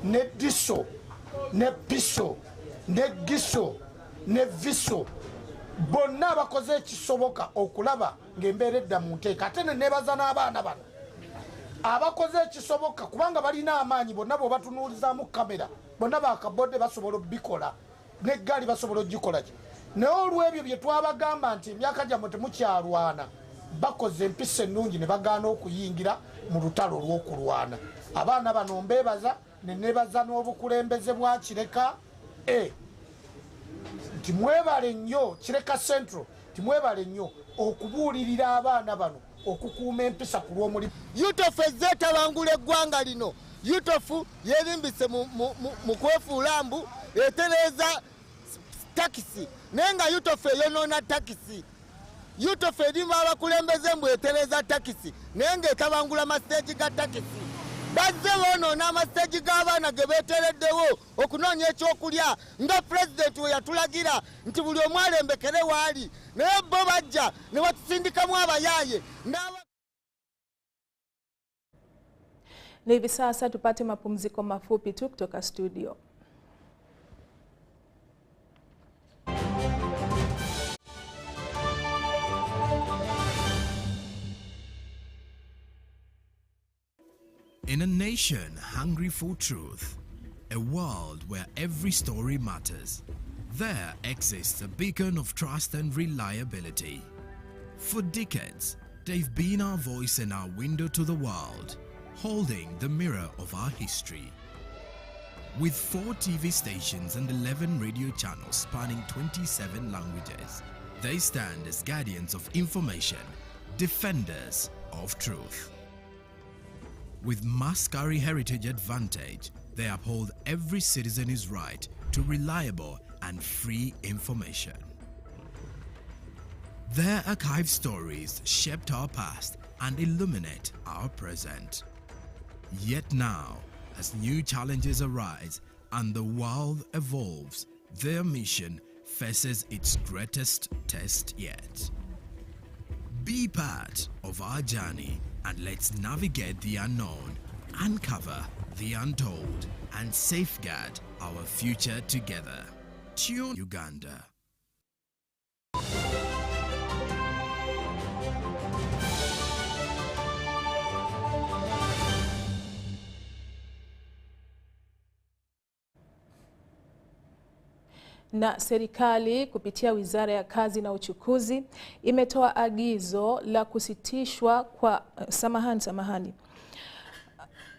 ne diso ne piso ne giso ne viso bonna abakoze ekisoboka okulaba ng'embeera edda mu nteeka ate ne neebaza n'abaana bano abakoze ekisoboka kubanga balina amaanyi bonna bw'obatunuulizaamu kamera bonna bakabodde basobola obikola n'eggaali basobola ogikola ki naye olw'ebyo bye twabagamba nti emyaka gyammwe temukyalwana bakoze empisa ennungi ne bagaana okuyingira mu lutalo olw'okulwana abaana bano mbeebaza ne neebaza n'obukulembeze bwa kireka nti mwebale nnyo kireka central timwebale nnyo okubuulirira abaana bano okukuuma empisa ku lw'omulimu yutofu ezzeetabangula eggwanga lino yutofu yeerimbise mu kwefuula mbu etereeza takisi naye nga yutofu eyonoona takisi yutofu erimu abakulembeze mbu etereeza takisi naye ng'etabangula masiteegi ga takisi bazze boonoona amasiteegi g'abaana ge beetereddewo okunoonya ekyokulya nga pulezidenti we yatulagira nti buli omu alembekere waali naye bo bajja ne batusindikamu abayaaye na hivi sasa tupate mapumziko mafupi tu kutoka studio. In a nation hungry for truth, a world where every story matters, there exists a beacon of trust and reliability. For decades, they've been our voice and our window to the world, holding the mirror of our history. With 4 TV stations and 11 radio channels spanning 27 languages, they stand as guardians of information, defenders of truth. With Maskari Heritage Advantage, they uphold every citizen's right to reliable and free information. Their archive stories shaped our past and illuminate our present. Yet now, as new challenges arise and the world evolves, their mission faces its greatest test yet. Be part of our journey and let's navigate the unknown, uncover the untold, and safeguard our future together. Tune Uganda. Na serikali kupitia Wizara ya Kazi na Uchukuzi imetoa agizo la kusitishwa kwa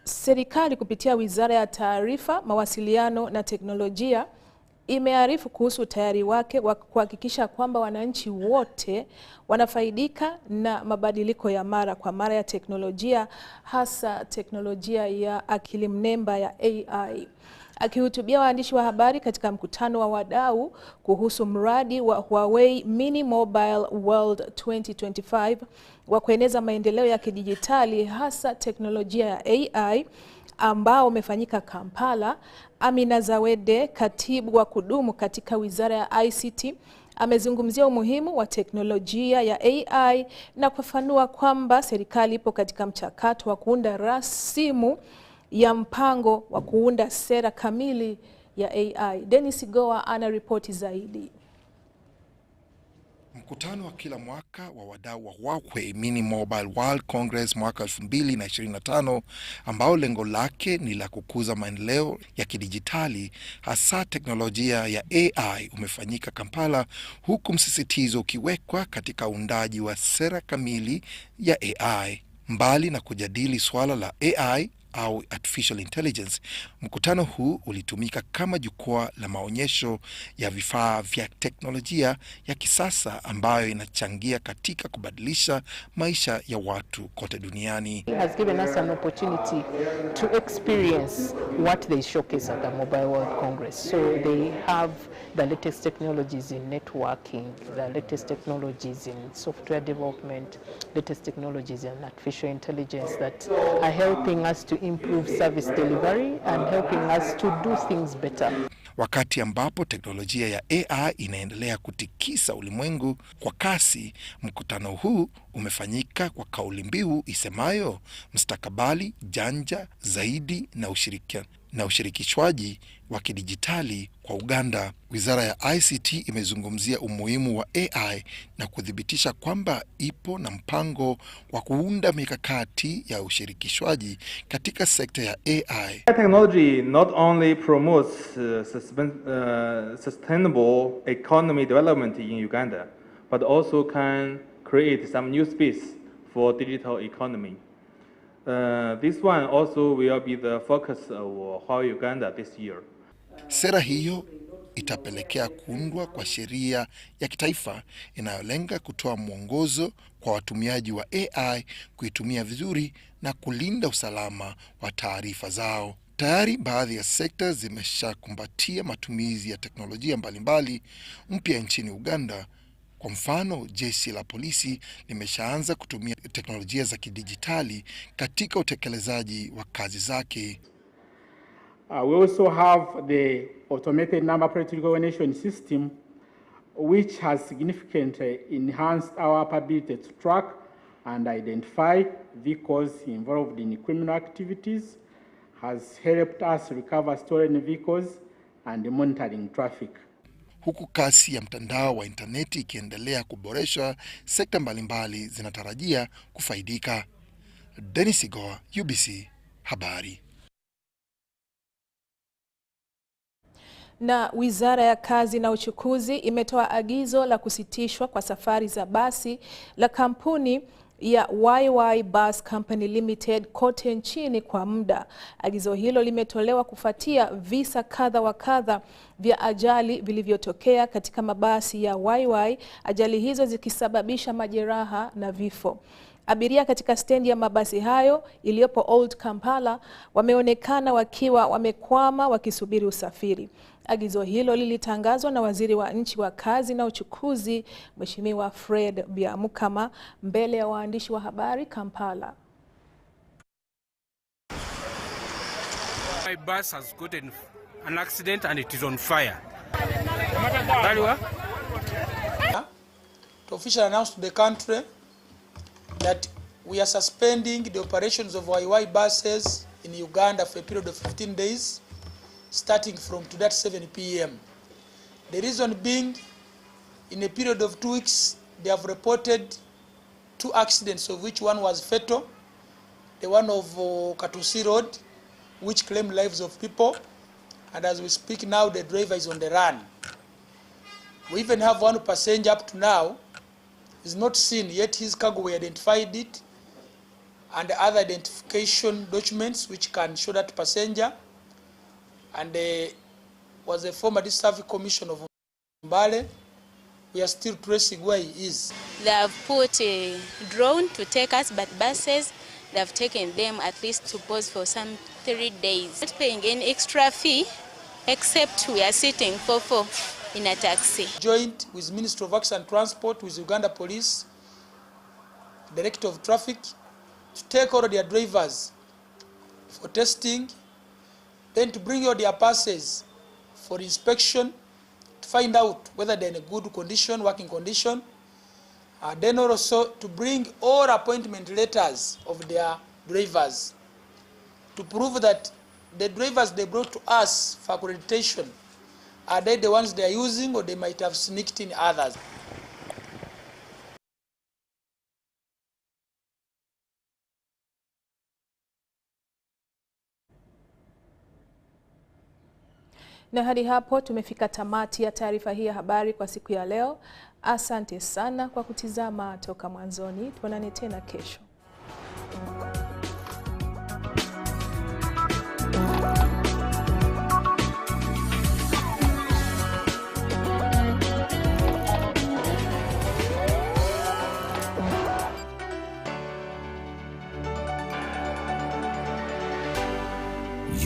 Serikali kupitia Wizara ya Taarifa, Mawasiliano na Teknolojia imearifu kuhusu utayari wake wa kuhakikisha kwamba wananchi wote wanafaidika na mabadiliko ya mara kwa mara ya teknolojia, hasa teknolojia ya akili mnemba ya AI. Akihutubia waandishi wa habari katika mkutano wa wadau kuhusu mradi wa Huawei Mini Mobile World 2025 wa kueneza maendeleo ya kidijitali hasa teknolojia ya AI ambao umefanyika Kampala, Amina Zawede, katibu wa kudumu katika Wizara ya ICT, amezungumzia umuhimu wa teknolojia ya AI na kufafanua kwamba serikali ipo katika mchakato wa kuunda rasimu ya mpango wa kuunda sera kamili ya AI. Dennis Goa ana ripoti zaidi. Mkutano wa kila mwaka wa wadau wa Huawei Mini Mobile World Congress mwaka 2025 ambao lengo lake ni la kukuza maendeleo ya kidijitali hasa teknolojia ya AI umefanyika Kampala, huku msisitizo ukiwekwa katika uundaji wa sera kamili ya AI. Mbali na kujadili swala la AI au artificial intelligence, mkutano huu ulitumika kama jukwaa la maonyesho ya vifaa vya teknolojia ya kisasa ambayo inachangia katika kubadilisha maisha ya watu kote duniani. It has given us an opportunity to experience what they showcase at the Mobile World Congress. So they have the latest technologies in networking, the latest technologies in software development, latest technologies in artificial intelligence that are helping us to improve service delivery and helping us to do things better. Wakati ambapo teknolojia ya AI inaendelea kutikisa ulimwengu kwa kasi, mkutano huu umefanyika kwa kauli mbiu isemayo mustakabali janja zaidi na ushirikishwaji wa kidijitali kwa Uganda. Wizara ya ICT imezungumzia umuhimu wa AI na kuthibitisha kwamba ipo na mpango wa kuunda mikakati ya ushirikishwaji katika sekta ya AI. Technology not only promotes sustainable economy development in Uganda, but also can create some new space for digital economy. This one also will be the focus of Huawei Uganda this year. Sera hiyo itapelekea kuundwa kwa sheria ya kitaifa inayolenga kutoa mwongozo kwa watumiaji wa AI kuitumia vizuri na kulinda usalama wa taarifa zao. Tayari baadhi ya sekta zimeshakumbatia matumizi ya teknolojia mbalimbali mpya nchini Uganda. Kwa mfano, jeshi la polisi limeshaanza kutumia teknolojia za kidijitali katika utekelezaji wa kazi zake. We also have the automated number plate recognition system, which has significantly enhanced our ability to track and identify vehicles involved in criminal activities, has helped us recover stolen vehicles and monitoring traffic. Huku kasi ya mtandao wa interneti ikiendelea kuboreshwa, sekta mbalimbali zinatarajia kufaidika. Dennis Goa, UBC, habari. Na Wizara ya Kazi na Uchukuzi imetoa agizo la kusitishwa kwa safari za basi la kampuni ya YY Bus Company Limited kote nchini kwa muda. Agizo hilo limetolewa kufuatia visa kadha wa kadha vya ajali vilivyotokea katika mabasi ya YY, ajali hizo zikisababisha majeraha na vifo. Abiria katika stendi ya mabasi hayo iliyopo Old Kampala wameonekana wakiwa wamekwama wakisubiri usafiri. Agizo hilo lilitangazwa na Waziri wa Nchi wa Kazi na Uchukuzi, Mheshimiwa Fred Byamukama, mbele ya waandishi wa habari Kampala. My bus has gotten an accident and it is on fire. To officially announce to the country that we are suspending the operations of YY buses in Uganda for a period of 15 days, starting from today at 7 p.m. The reason being, in a period of 2 weeks, they have reported 2 accidents, of which one was fatal, the one of Katusi Road, which claimed lives of people, and as we speak now, the driver is on the run. We even have one passenger up to now is not seen, yet his cargo, we identified it, and other identification documents which can show that passenger, and was a former district commissioner of Mbale. We are still tracing where he is. They have put a drone to take us, but buses, they have taken them at least to pause for some 3 days. Not paying any extra fee, except we are sitting for in a taxi. Joint with Ministry of Works and Transport, with Uganda Police, Director of Traffic, to take all their drivers for testing, then to bring all their passes for inspection, to find out whether they're in a good condition, working condition, then also to bring all appointment letters of their drivers to prove that the drivers they brought to us for accreditation, are they the ones they are using, or they might have sneaked in others? Na hadi hapo tumefika tamati ya taarifa hii ya habari kwa siku ya leo. Asante sana kwa kutizama toka mwanzoni. Tuonane tena kesho.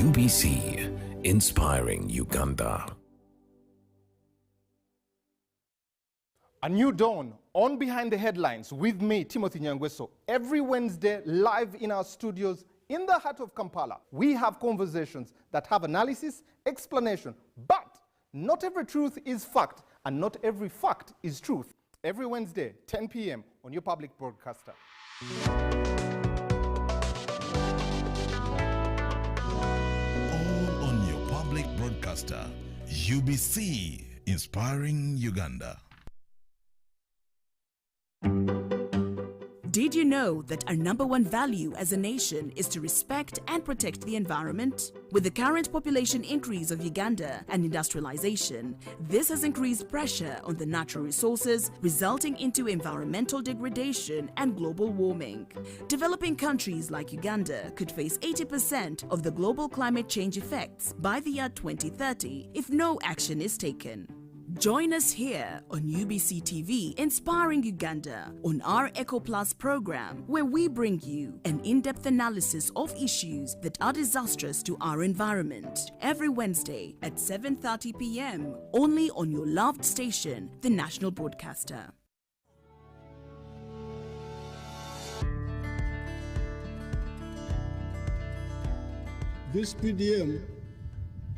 UBC, inspiring Uganda. A new dawn on Behind the Headlines with me, Timothy Nyangweso. Every Wednesday, live in our studios in the heart of Kampala, we have conversations that have analysis, explanation, but not every truth is fact, and not every fact is truth. Every Wednesday, 10 p.m. on your public broadcaster. Broadcaster, UBC, inspiring Uganda. Did you know that our #1 value as a nation is to respect and protect the environment? With the current population increase of Uganda and industrialization, this has increased pressure on the natural resources, resulting into environmental degradation and global warming. Developing countries like Uganda could face 80% of the global climate change effects by the year 2030 if no action is taken. Join us here on UBC TV, Inspiring Uganda, on our Eco Plus program, where we bring you an in-depth analysis of issues that are disastrous to our environment. Every Wednesday at 7:30 p.m, only on your loved station, the National Broadcaster. This PDM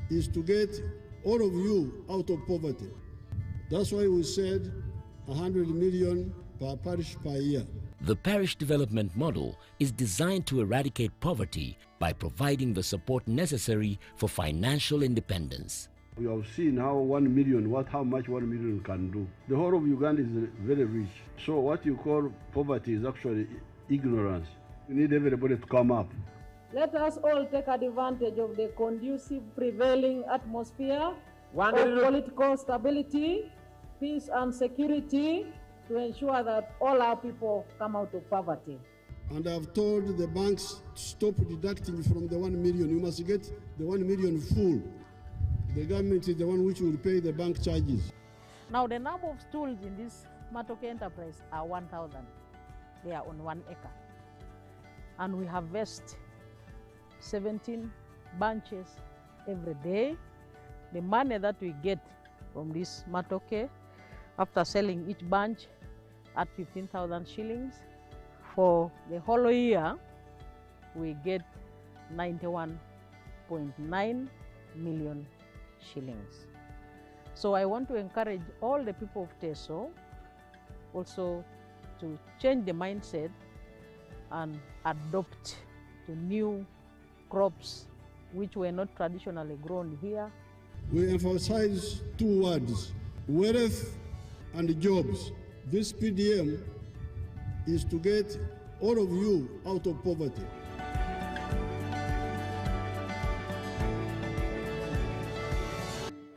is to get all of you out of poverty. That's why we said 100 million per parish per year. The parish development model is designed to eradicate poverty by providing the support necessary for financial independence. We have seen how 1 million, how much 1 million can do. The whole of Uganda is very rich. So what you call poverty is actually ignorance. You need everybody to come up. Let us all take advantage of the conducive prevailing atmosphere of political stability, peace and security to ensure that all our people come out of poverty. And I've told the banks to stop deducting from the 1 million. You must get the 1 million full. The government is the one which will pay the bank charges. Now the number of stools in this Matoke enterprise are 1,000. They are on 1 acre. And we harvest 17 bunches every day. The money that we get from this Matoke, after selling each bunch at 15,000 shillings, for the whole year, we get 91.9 million shillings. So I want to encourage all the people of Teso also to change the mindset and adopt to new crops which were not traditionally grown here. We emphasize 2 words, wealth and jobs. This PDM is to get all of you out of poverty.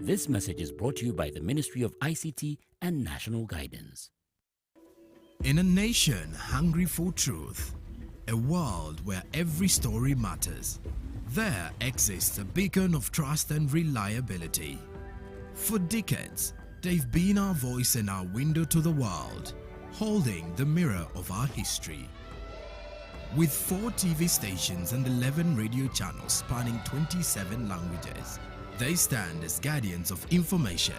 This message is brought to you by the Ministry of ICT and National Guidance. In a nation hungry for truth, a world where every story matters, there exists a beacon of trust and reliability. For decades, they've been our voice and our window to the world, holding the mirror of our history. With 4 TV stations and 11 radio channels spanning 27 languages, they stand as guardians of information,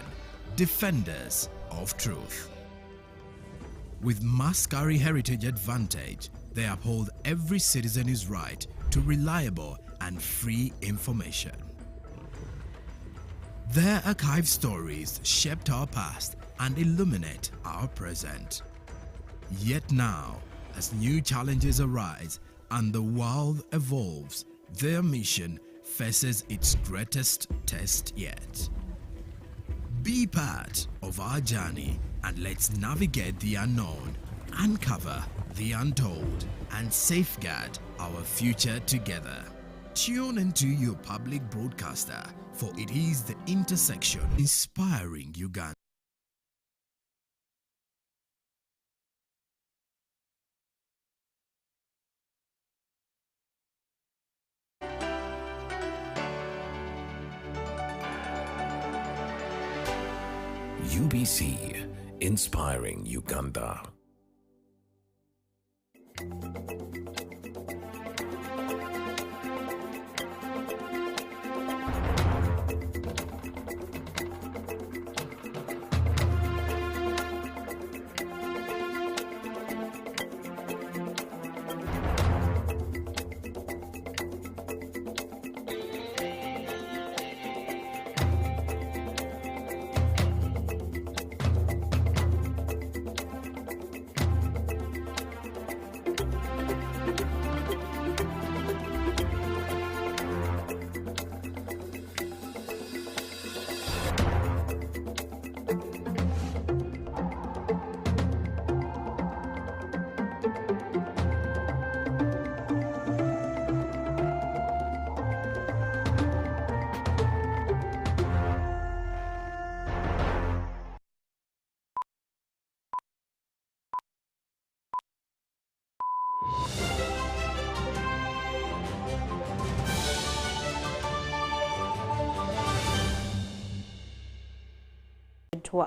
defenders of truth. With Mascari Heritage Advantage, they uphold every citizen's right to reliable and free information. Their archive stories shaped our past and illuminate our present. Yet now, as new challenges arise and the world evolves, their mission faces its greatest test yet. Be part of our journey and let's navigate the unknown, uncover the untold, and safeguard our future together. Tune into your public broadcaster, for it is the intersection inspiring Uganda. UBC, inspiring Uganda.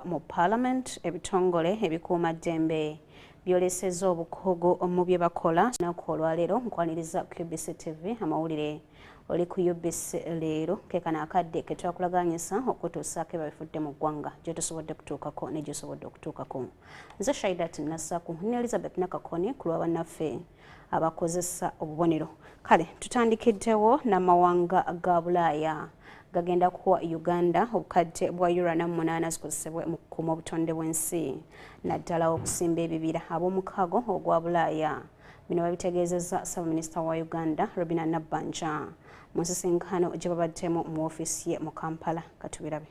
Mu Parliament ebitongole ebikuuma ddembe byolesezza obukugu mu bye bakola naku olwaleero nkwaniriza ku Ubc TV amawulire oli ku Ubc Leero kekana akadde ke twakulaganyisa okutuusaako ebifudde mu ggwanga gye tusobodde kutuukako ne gyesobodde okutuukako. Nze Shaidat Nassaku ne Elizabeth Nakakoni ku lwa bannaffe abakozesa obubonero. Kale tutandikiddewo n'amawanga ga Bulaaya gagenda kuwa Uganda obukadde bwa euro 8 zikozesebwe mu kukuuma obutonde bw'ensi naddala okusimba ebibira ab'omukago ogwa Bulaaya. Bino babitegeezezza Ssabaminisita wa Uganda Robina Nabbanja mu nsisinkano gye babaddemu mu ofiisi ye mu Kampala. Katubirabe.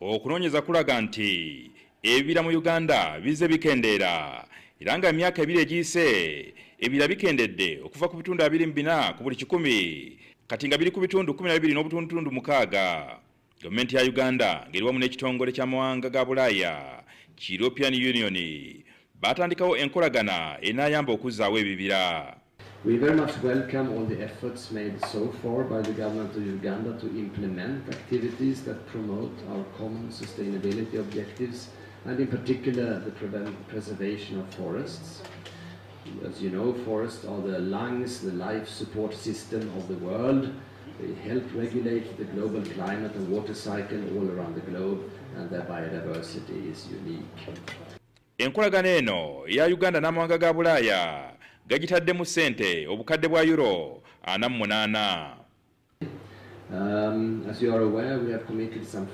Okunoonyeza kulaga nti ebibira mu Uganda bize bikendeera era nga emyaka 2 egiyise ebibira bikendedde okuva ku bitundu 24 ku buli 100 kati nga biri ku bitundu 12 n'obutundu 6. Gavumenti ya Uganda ngeri wamu n'ekitongole ky'amawanga ga Bulaaya ki European Union batandikawo enkolagana enaayamba okuzzaawo ebibira. We very much welcome all the efforts made so far by the government of Uganda to implement activities that promote our common sustainability objectives, and in particular the preservation of forests. As you know, forests are the lungs, the life support system of the world. They help regulate the global climate and water cycle all around the globe, and their biodiversity is unique. Enkolagana eno ya Uganda n'amawanga ga Bulaaya gagitaddemu ssente obukadde bwa euro 48. As you are aware, we have committed some